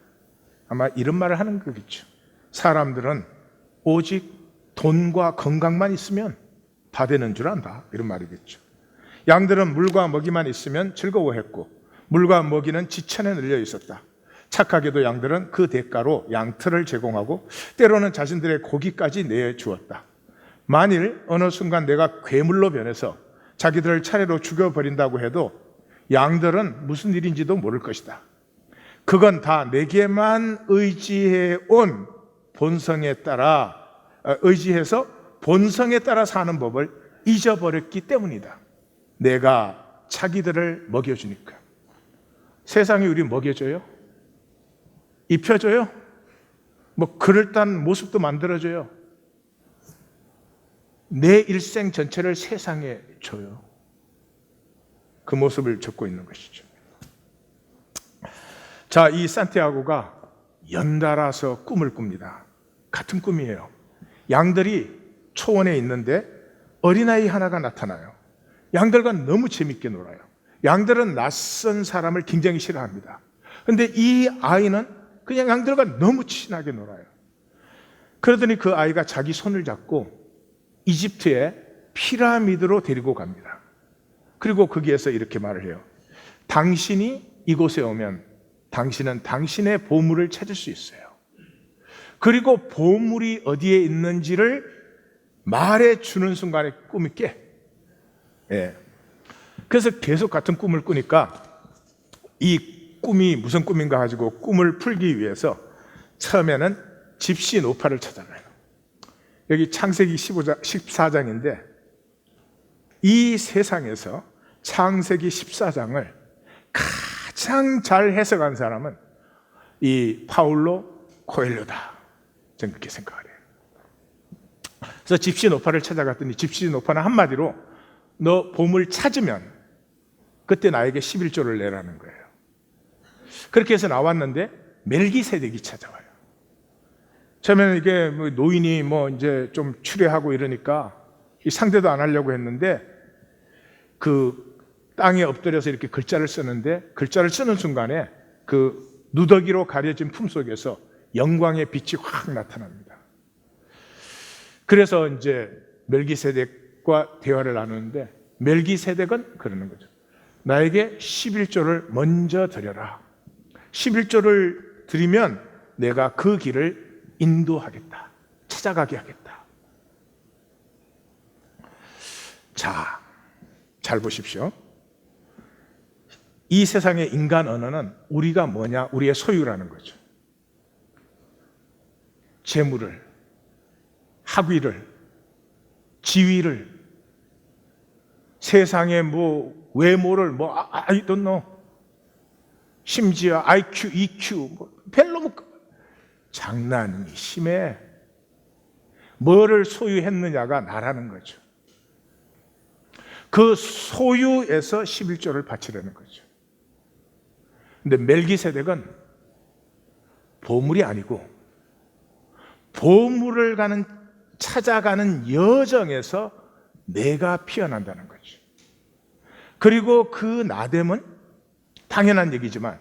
아마 이런 말을 하는 거겠죠. 사람들은 오직 돈과 건강만 있으면 다 되는 줄 안다, 이런 말이겠죠. 양들은 물과 먹이만 있으면 즐거워했고, 물과 먹이는 지천에 늘려 있었다. 착하게도 양들은 그 대가로 양털을 제공하고 때로는 자신들의 고기까지 내주었다. 만일 어느 순간 내가 괴물로 변해서 자기들을 차례로 죽여버린다고 해도 양들은 무슨 일인지도 모를 것이다. 그건 다 내게만 의지해온 본성에 따라, 의지해서 본성에 따라 사는 법을 잊어버렸기 때문이다. 내가 자기들을 먹여주니까. 세상이 우리 먹여줘요? 입혀줘요? 뭐 그럴듯한 모습도 만들어줘요. 내 일생 전체를 세상에 줘요. 그 모습을 적고 있는 것이죠. 자, 이 산티아고가 연달아서 꿈을 꿉니다. 같은 꿈이에요. 양들이 초원에 있는데 어린아이 하나가 나타나요. 양들과 너무 재밌게 놀아요. 양들은 낯선 사람을 굉장히 싫어합니다. 그런데 이 아이는 그냥 양들과 너무 친하게 놀아요. 그러더니 그 아이가 자기 손을 잡고 이집트의 피라미드로 데리고 갑니다. 그리고 거기에서 이렇게 말을 해요. 당신이 이곳에 오면 당신은 당신의 보물을 찾을 수 있어요. 그리고 보물이 어디에 있는지를 말해주는 순간에 꿈이 깨. 예. 그래서 계속 같은 꿈을 꾸니까 이 꿈이 무슨 꿈인가 가지고 꿈을 풀기 위해서 처음에는 집시 노파를 찾아가요. 여기 창세기 14장인데 이 세상에서 창세기 14장을 가장 잘 해석한 사람은 이 파울로 코엘료다. 저는 그렇게 생각을 해요. 그래서 집시 노파를 찾아갔더니 집시 노파는 한마디로 너 보물 찾으면 그때 나에게 11조를 내라는 거예요. 그렇게 해서 나왔는데 멜기세덱이 찾아와요. 처음에는 이게 노인이 이제 좀 추레하고 이러니까 상대도 안 하려고 했는데 그 땅에 엎드려서 이렇게 글자를 쓰는데 글자를 쓰는 순간에 그 누더기로 가려진 품속에서 영광의 빛이 확 나타납니다. 그래서 이제 멜기세덱과 대화를 나누는데 멜기세덱은 그러는 거죠. 나에게 11조를 먼저 드려라. 11조를 드리면 내가 그 길을 인도하겠다. 찾아가게 하겠다. 자, 잘 보십시오. 이 세상의 인간 언어는 우리가 뭐냐? 우리의 소유라는 거죠. 재물을, 학위를, 지위를, 세상의 외모를 I don't know. 심지어 IQ, EQ 별로 장난이 심해. 뭐를 소유했느냐가 나라는 거죠. 그 소유에서 11조를 바치려는 거죠. 근데 멜기세덱은 보물이 아니고 보물을 찾아가는 여정에서 내가 피어난다는 거죠. 그리고 그 나뎀은 당연한 얘기지만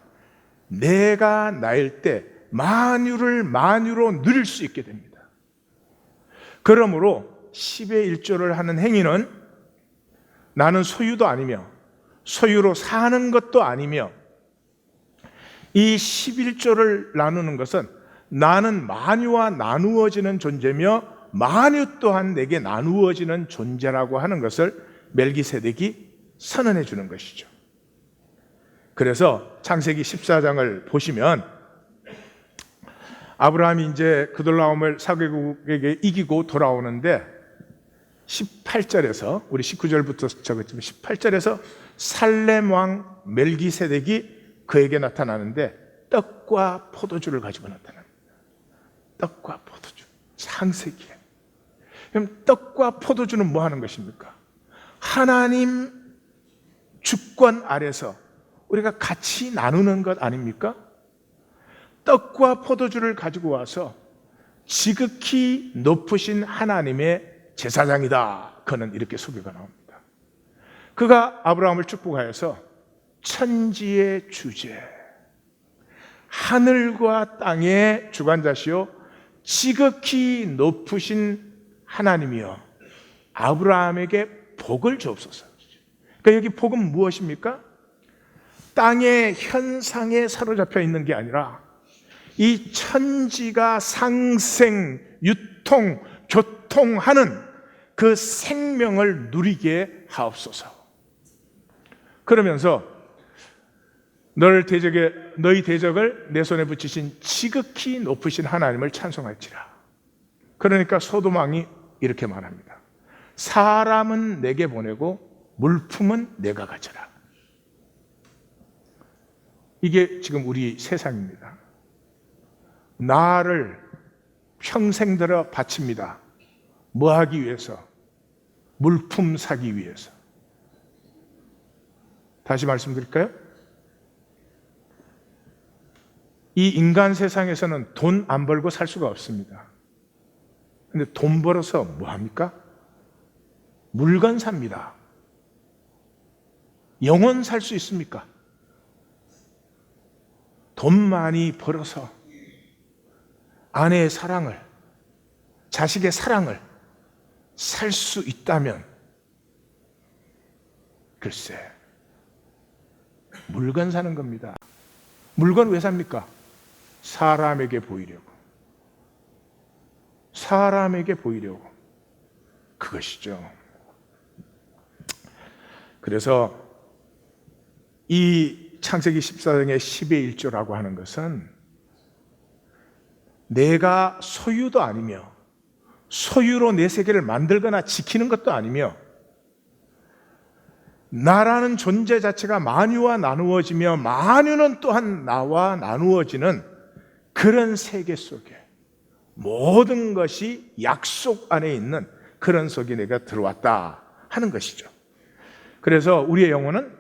내가 나일 때 만유를 만유로 누릴 수 있게 됩니다. 그러므로 10의 1조를 하는 행위는 나는 소유도 아니며 소유로 사는 것도 아니며 이 11조를 나누는 것은 나는 만유와 나누어지는 존재며 만유 또한 내게 나누어지는 존재라고 하는 것을 멜기세덱이 선언해 주는 것이죠. 그래서 창세기 14장을 보시면 아브라함이 이제 그돌라오멜 사개국에게 이기고 돌아오는데 18절에서 우리 19절부터 적었지만 18절에서 살렘 왕 멜기세덱이 그에게 나타나는데 떡과 포도주를 가지고 나타납니다. 떡과 포도주. 창세기에. 그럼 떡과 포도주는 뭐 하는 것입니까? 하나님 주권 아래서 우리가 같이 나누는 것 아닙니까? 떡과 포도주를 가지고 와서 지극히 높으신 하나님의 제사장이다. 그는 이렇게 소개가 나옵니다. 그가 아브라함을 축복하여서 천지의 주제, 하늘과 땅의 주관자시요 지극히 높으신 하나님이여 아브라함에게 복을 주옵소서. 그러니까 여기 복은 무엇입니까? 땅의 현상에 사로잡혀 있는 게 아니라 이 천지가 상생, 유통, 교통하는 그 생명을 누리게 하옵소서. 그러면서 너희 대적을 내 손에 붙이신 지극히 높으신 하나님을 찬송할지라. 그러니까 소돔 왕이 이렇게 말합니다. 사람은 내게 보내고 물품은 내가 가져라. 이게 지금 우리 세상입니다. 나를 평생 들어 바칩니다. 뭐 하기 위해서? 물품 사기 위해서. 다시 말씀드릴까요? 이 인간 세상에서는 돈 안 벌고 살 수가 없습니다. 근데 돈 벌어서 뭐 합니까? 물건 삽니다. 영혼 살 수 있습니까? 돈 많이 벌어서 아내의 사랑을, 자식의 사랑을 살 수 있다면 글쎄, 물건 사는 겁니다. 물건 왜 삽니까? 사람에게 보이려고. 사람에게 보이려고. 그것이죠. 그래서 이 창세기 14장의 10의 1조라고 하는 것은 내가 소유도 아니며 소유로 내 세계를 만들거나 지키는 것도 아니며 나라는 존재 자체가 만유와 나누어지며 만유는 또한 나와 나누어지는 그런 세계 속에 모든 것이 약속 안에 있는 그런 속에 내가 들어왔다 하는 것이죠. 그래서 우리의 영혼은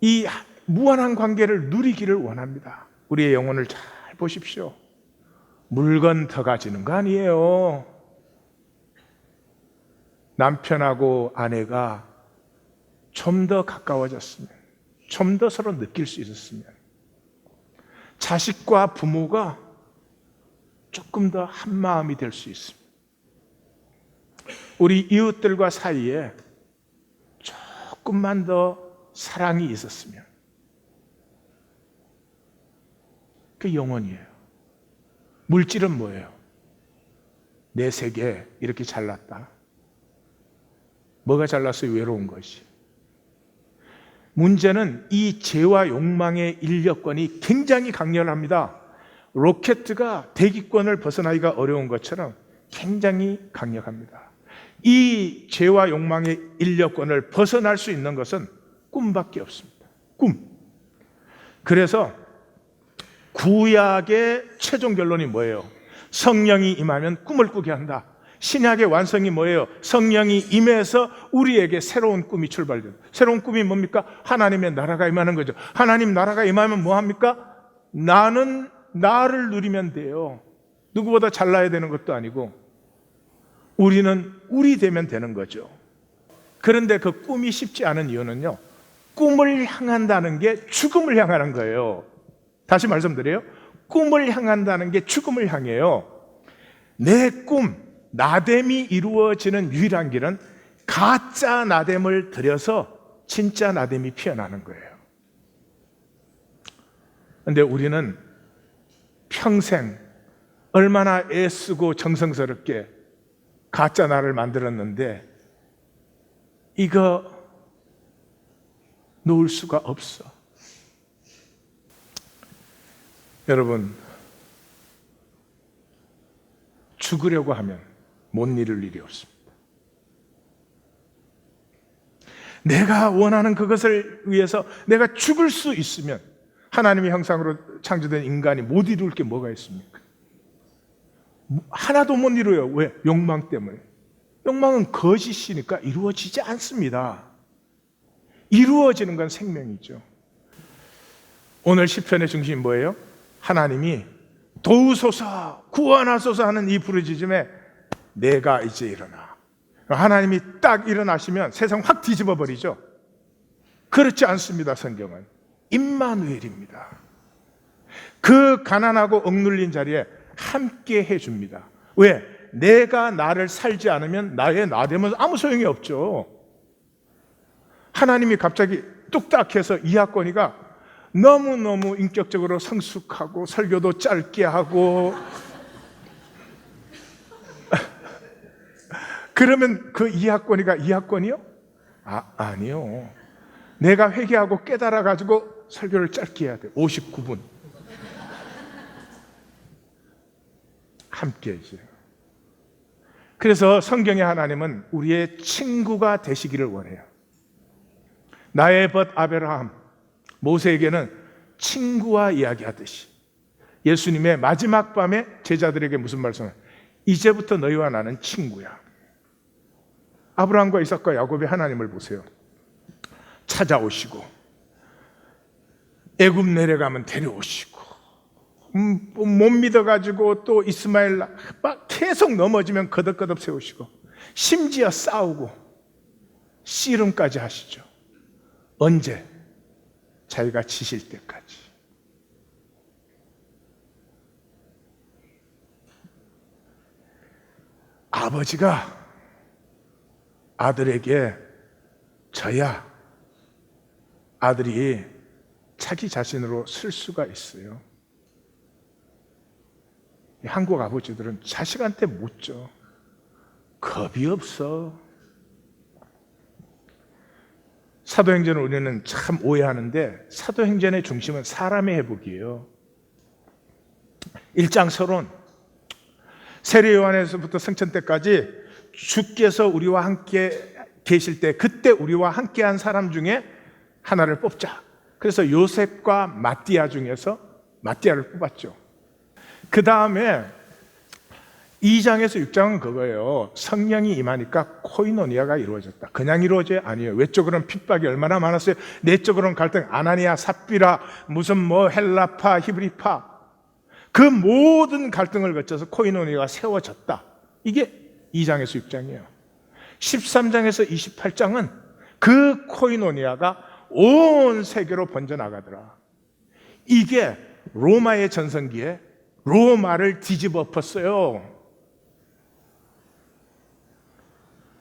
이 무한한 관계를 누리기를 원합니다. 우리의 영혼을 잘 보십시오. 물건 더 가지는 거 아니에요. 남편하고 아내가 좀 더 가까워졌으면, 좀 더 서로 느낄 수 있었으면, 자식과 부모가 조금 더 한마음이 될 수 있습니다. 우리 이웃들과 사이에 조금만 더 사랑이 있었으면, 그 영혼이에요. 물질은 뭐예요? 내 세계 이렇게 잘났다. 뭐가 잘났어요? 외로운 것이. 문제는 이 죄와 욕망의 인력권이 굉장히 강렬합니다. 로켓가 대기권을 벗어나기가 어려운 것처럼 굉장히 강력합니다. 이 죄와 욕망의 인력권을 벗어날 수 있는 것은 꿈밖에 없습니다. 꿈. 그래서 구약의 최종 결론이 뭐예요? 성령이 임하면 꿈을 꾸게 한다. 신약의 완성이 뭐예요? 성령이 임해서 우리에게 새로운 꿈이 출발돼요. 새로운 꿈이 뭡니까? 하나님의 나라가 임하는 거죠. 하나님 나라가 임하면 뭐합니까? 나는 나를 누리면 돼요. 누구보다 잘나야 되는 것도 아니고 우리는 우리 되면 되는 거죠. 그런데 그 꿈이 쉽지 않은 이유는요, 꿈을 향한다는 게 죽음을 향하는 거예요. 다시 말씀드려요. 꿈을 향한다는 게 죽음을 향해요. 내 꿈, 나됨이 이루어지는 유일한 길은 가짜 나됨을 들여서 진짜 나됨이 피어나는 거예요. 그런데 우리는 평생 얼마나 애쓰고 정성스럽게 가짜 나를 만들었는데 이거 놓을 수가 없어. 여러분, 죽으려고 하면 못 이룰 일이 없습니다. 내가 원하는 그것을 위해서 내가 죽을 수 있으면 하나님의 형상으로 창조된 인간이 못 이룰 게 뭐가 있습니까? 하나도 못 이루어요. 왜? 욕망 때문에. 욕망은 거짓이니까 이루어지지 않습니다. 이루어지는 건 생명이죠. 오늘 시편의 중심이 뭐예요? 하나님이 도우소서 구원하소서 하는 이 부르짖음에 내가 이제 일어나. 하나님이 딱 일어나시면 세상 확 뒤집어 버리죠. 그렇지 않습니다. 성경은 임마누엘입니다. 그 가난하고 억눌린 자리에 함께 해줍니다. 왜? 내가 나를 살지 않으면 나의 나됨은 아무 소용이 없죠. 하나님이 갑자기 뚝딱 해서 이하권이가 너무너무 인격적으로 성숙하고 설교도 짧게 하고 그러면 그 이하권이가 이하권이요? 아니요. 내가 회개하고 깨달아가지고 설교를 짧게 해야 돼. 59분. 함께 해주세요. 그래서 성경의 하나님은 우리의 친구가 되시기를 원해요. 나의 벗 아브라함, 모세에게는 친구와 이야기하듯이 예수님의 마지막 밤에 제자들에게 무슨 말씀을? 이제부터 너희와 나는 친구야. 아브라함과 이삭과 야곱의 하나님을 보세요. 찾아오시고 애굽 내려가면 데려오시고 못 믿어가지고 또 이스마엘 막 계속 넘어지면 거듭거듭 세우시고 심지어 싸우고 씨름까지 하시죠. 언제? 자기가 지실 때까지. 아버지가 아들에게 져야 아들이 자기 자신으로 쓸 수가 있어요. 한국 아버지들은 자식한테 못 줘. 겁이 없어. 사도행전을 우리는 참 오해하는데 사도행전의 중심은 사람의 회복이에요. 1장 서론, 세례 요한에서부터 승천 때까지 주께서 우리와 함께 계실 때 그때 우리와 함께한 사람 중에 하나를 뽑자. 그래서 요셉과 마띠아 중에서 마띠아를 뽑았죠. 그 다음에 2장에서 6장은 그거예요. 성령이 임하니까 코이노니아가 이루어졌다. 그냥 이루어져요? 아니에요. 외적으로는 핍박이 얼마나 많았어요. 내적으로는 갈등, 아나니아, 삽비라, 무슨 뭐 헬라파, 히브리파, 그 모든 갈등을 거쳐서 코이노니아가 세워졌다. 이게 2장에서 6장이에요. 13장에서 28장은 그 코이노니아가 온 세계로 번져나가더라. 이게 로마의 전성기에 로마를 뒤집어 엎었어요.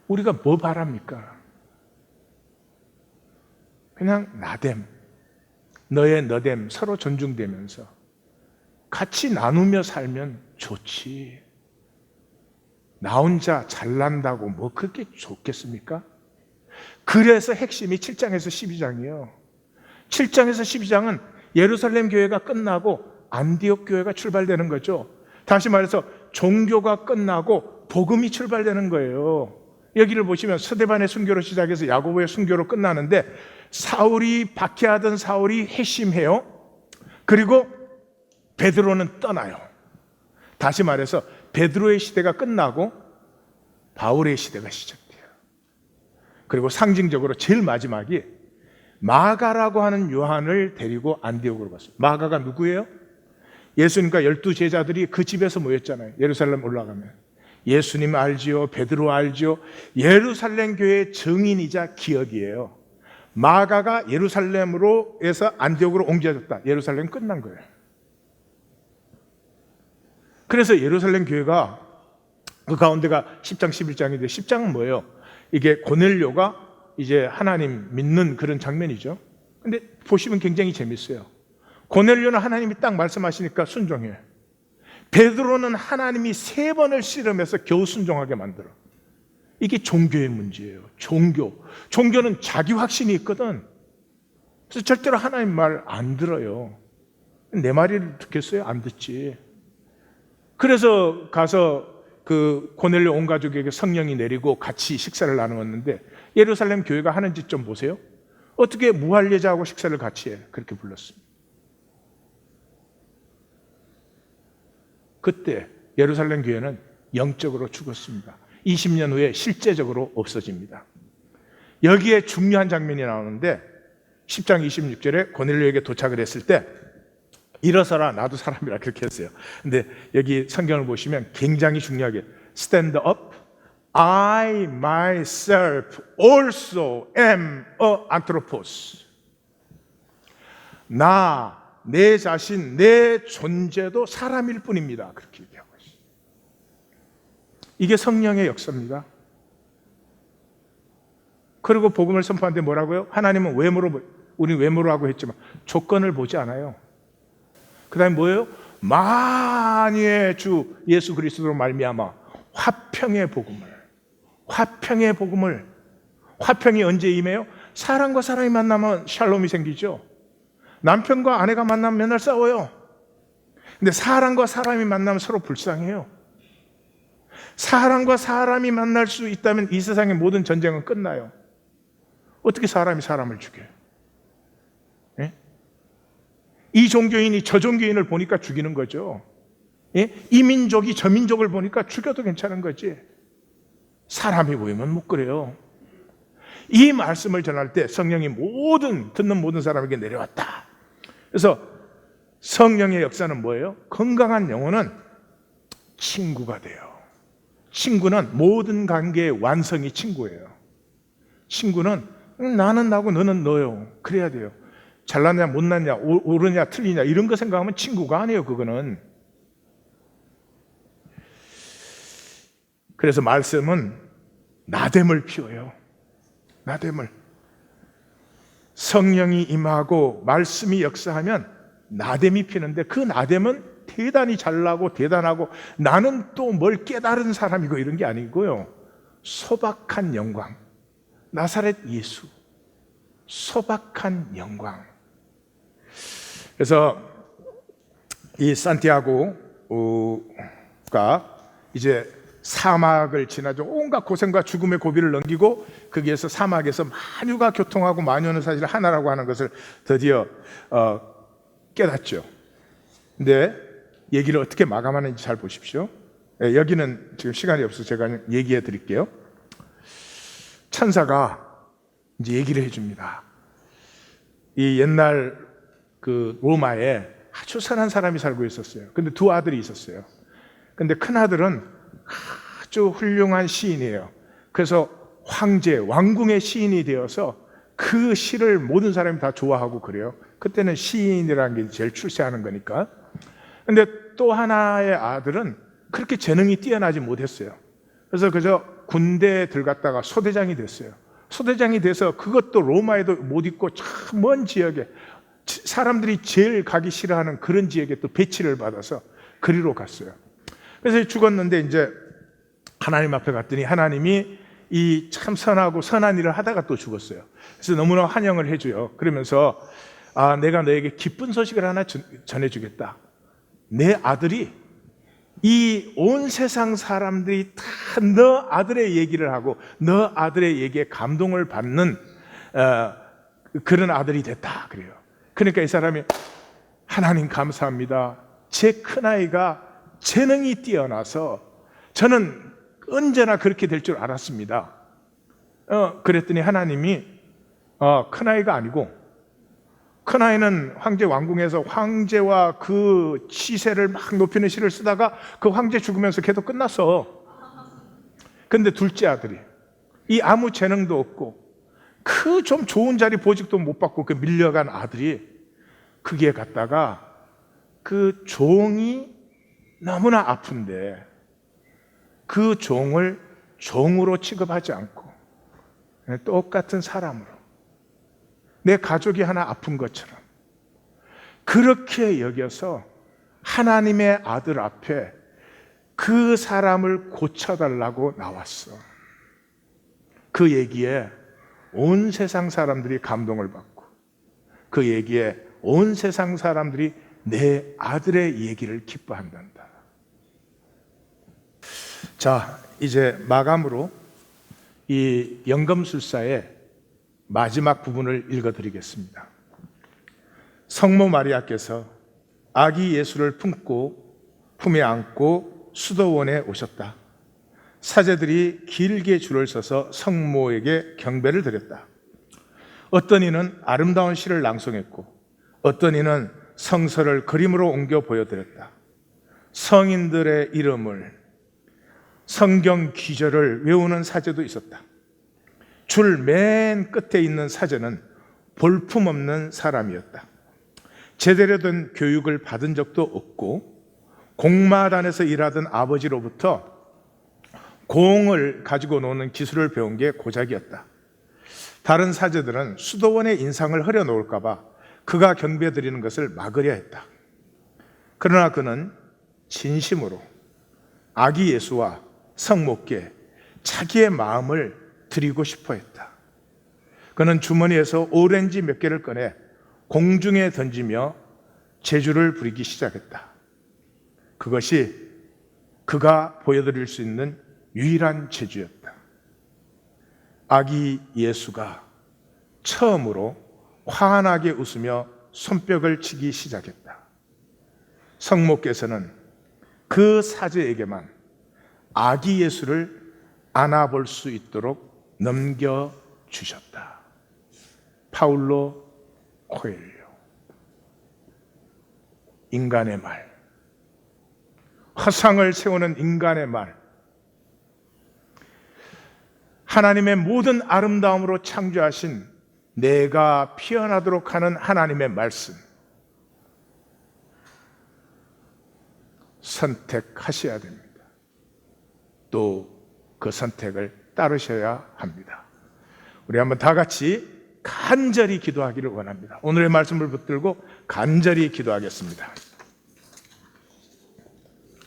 우리가 뭐 바랍니까? 그냥 나됨, 너의 너됨 서로 존중되면서 같이 나누며 살면 좋지. 나 혼자 잘난다고 뭐 그렇게 좋겠습니까? 그래서 핵심이 7장에서 12장이에요. 7장에서 12장은 예루살렘 교회가 끝나고 안디옥 교회가 출발되는 거죠. 다시 말해서 종교가 끝나고 복음이 출발되는 거예요. 여기를 보시면 스데반의 순교로 시작해서 야고보의 순교로 끝나는데 사울이 박해하던 사울이 회심해요. 그리고 베드로는 떠나요. 다시 말해서 베드로의 시대가 끝나고 바울의 시대가 시작돼요. 그리고 상징적으로 제일 마지막이 마가라고 하는 요한을 데리고 안디옥으로 갔어요. 마가가 누구예요? 예수님과 12 제자들이 그 집에서 모였잖아요. 예루살렘 올라가면. 예수님 알지요? 베드로 알지요? 예루살렘 교회의 증인이자 기억이에요. 마가가 예루살렘으로 해서 안디옥으로 옮겨졌다. 예루살렘 끝난 거예요. 그래서 예루살렘 교회가 그 가운데가 10장 11장인데 10장은 뭐예요? 이게 고넬료가 이제 하나님 믿는 그런 장면이죠. 근데 보시면 굉장히 재밌어요. 고넬료는 하나님이 딱 말씀하시니까 순종해. 베드로는 하나님이 3번을 씨름해서 겨우 순종하게 만들어. 이게 종교의 문제예요. 종교는 자기 확신이 있거든. 그래서 절대로 하나님 말 안 들어요. 내 말을 듣겠어요? 안 듣지. 그래서 가서 그 고넬료 온 가족에게 성령이 내리고 같이 식사를 나누었는데 예루살렘 교회가 하는 짓 좀 보세요. 어떻게 무할례자하고 식사를 같이 해? 그렇게 불렀습니다. 그때 예루살렘 교회는 영적으로 죽었습니다. 20년 후에 실제적으로 없어집니다. 여기에 중요한 장면이 나오는데 10장 26절에 고넬료에게 도착을 했을 때 일어서라 나도 사람이라 그렇게 했어요. 근데 여기 성경을 보시면 굉장히 중요하게 Stand up, I myself also am a anthropos. 나, 내 자신, 내 존재도 사람일 뿐입니다. 그렇게 얘기하고 있어요. 이게 성령의 역사입니다. 그리고 복음을 선포하는데 뭐라고요? 하나님은 외모로, 우리 외모로 하고 했지만 조건을 보지 않아요. 그 다음에 뭐예요? 만유의 주 예수 그리스도로 말미암아 화평의 복음을 화평이 언제 임해요? 사람과 사람이 만나면 샬롬이 생기죠. 남편과 아내가 만나면 맨날 싸워요. 근데 사람과 사람이 만나면 서로 불쌍해요. 사람과 사람이 만날 수 있다면 이 세상의 모든 전쟁은 끝나요. 어떻게 사람이 사람을 죽여요? 예? 이 종교인이 저 종교인을 보니까 죽이는 거죠. 예? 이 민족이 저 민족을 보니까 죽여도 괜찮은 거지. 사람이 보이면 못 그래요. 이 말씀을 전할 때 성령이 듣는 모든 사람에게 내려왔다. 그래서 성령의 역사는 뭐예요? 건강한 영혼은 친구가 돼요. 친구는 모든 관계의 완성이 친구예요. 친구는 나는 나고 너는 너요. 그래야 돼요. 잘났냐 못났냐 옳으냐 틀리냐 이런 거 생각하면 친구가 아니에요. 그거는. 그래서 말씀은 나됨을 피워요. 나됨을. 성령이 임하고 말씀이 역사하면 나됨이 피는데 그 나됨은 대단히 잘나고 대단하고 나는 또 뭘 깨달은 사람이고 이런 게 아니고요. 소박한 영광. 나사렛 예수. 소박한 영광. 그래서 이 산티아고가 이제 사막을 지나죠. 온갖 고생과 죽음의 고비를 넘기고 거기에서 사막에서 만유가 교통하고 만유는 사실 하나라고 하는 것을 드디어 깨닫죠. 근데 얘기를 어떻게 마감하는지 잘 보십시오. 여기는 지금 시간이 없어서 제가 얘기해 드릴게요. 천사가 이제 얘기를 해줍니다. 이 옛날 그 로마에 아주 선한 사람이 살고 있었어요. 근데 두 아들이 있었어요. 근데 큰 아들은 아주 훌륭한 시인이에요. 그래서 황제, 왕궁의 시인이 되어서 그 시를 모든 사람이 다 좋아하고 그래요. 그때는 시인이라는 게 제일 출세하는 거니까. 근데 또 하나의 아들은 그렇게 재능이 뛰어나지 못했어요. 그래서 그저 군대에 들어갔다가 소대장이 됐어요. 소대장이 돼서 그것도 로마에도 못 있고 참 먼 지역에 사람들이 제일 가기 싫어하는 그런 지역에 또 배치를 받아서 그리로 갔어요. 그래서 죽었는데 이제 하나님 앞에 갔더니 하나님이 이 참 선하고 선한 일을 하다가 또 죽었어요. 그래서 너무나 환영을 해줘요. 그러면서 내가 너에게 기쁜 소식을 하나 전해주겠다. 내 아들이 이 온 세상 사람들이 다 너 아들의 얘기를 하고 너 아들의 얘기에 감동을 받는 그런 아들이 됐다 그래요. 그러니까 이 사람이 하나님 감사합니다. 제 큰아이가 재능이 뛰어나서 저는 언제나 그렇게 될 줄 알았습니다. 그랬더니 하나님이 큰아이가 아니고 큰아이는 황제 왕궁에서 황제와 그 시세를 막 높이는 시를 쓰다가 그 황제 죽으면서 걔도 끝났어. 근데 둘째 아들이 이 아무 재능도 없고 그 좀 좋은 자리 보직도 못 받고 그 밀려간 아들이 거기에 갔다가 그 종이 너무나 아픈데 그 종을 종으로 취급하지 않고 똑같은 사람으로 내 가족이 하나 아픈 것처럼 그렇게 여겨서 하나님의 아들 앞에 그 사람을 고쳐달라고 나왔어. 그 얘기에 온 세상 사람들이 감동을 받고 그 얘기에 온 세상 사람들이 내 아들의 얘기를 기뻐한단다. 자, 이제 마감으로 이 연금술사의 마지막 부분을 읽어드리겠습니다. 성모 마리아께서 아기 예수를 품에 안고 수도원에 오셨다. 사제들이 길게 줄을 서서 성모에게 경배를 드렸다. 어떤 이는 아름다운 시를 낭송했고 어떤 이는 성서를 그림으로 옮겨 보여드렸다. 성인들의 이름을, 성경 귀절을 외우는 사제도 있었다. 줄 맨 끝에 있는 사제는 볼품없는 사람이었다. 제대로 된 교육을 받은 적도 없고 공마단에서 일하던 아버지로부터 공을 가지고 노는 기술을 배운 게 고작이었다. 다른 사제들은 수도원의 인상을 흐려놓을까 봐 그가 경배드리는 것을 막으려 했다. 그러나 그는 진심으로 아기 예수와 성모께 자기의 마음을 드리고 싶어 했다. 그는 주머니에서 오렌지 몇 개를 꺼내 공중에 던지며 제주를 부리기 시작했다. 그것이 그가 보여드릴 수 있는 유일한 제주였다. 아기 예수가 처음으로 환하게 웃으며 손뼉을 치기 시작했다. 성모께서는 그 사제에게만 아기 예수를 안아볼 수 있도록 넘겨주셨다. 파울로 코엘료. 인간의 말, 허상을 세우는 인간의 말, 하나님의 모든 아름다움으로 창조하신 내가 피어나도록 하는 하나님의 말씀, 선택하셔야 됩니다. 또 그 선택을 따르셔야 합니다. 우리 한번 다 같이 간절히 기도하기를 원합니다. 오늘의 말씀을 붙들고 간절히 기도하겠습니다.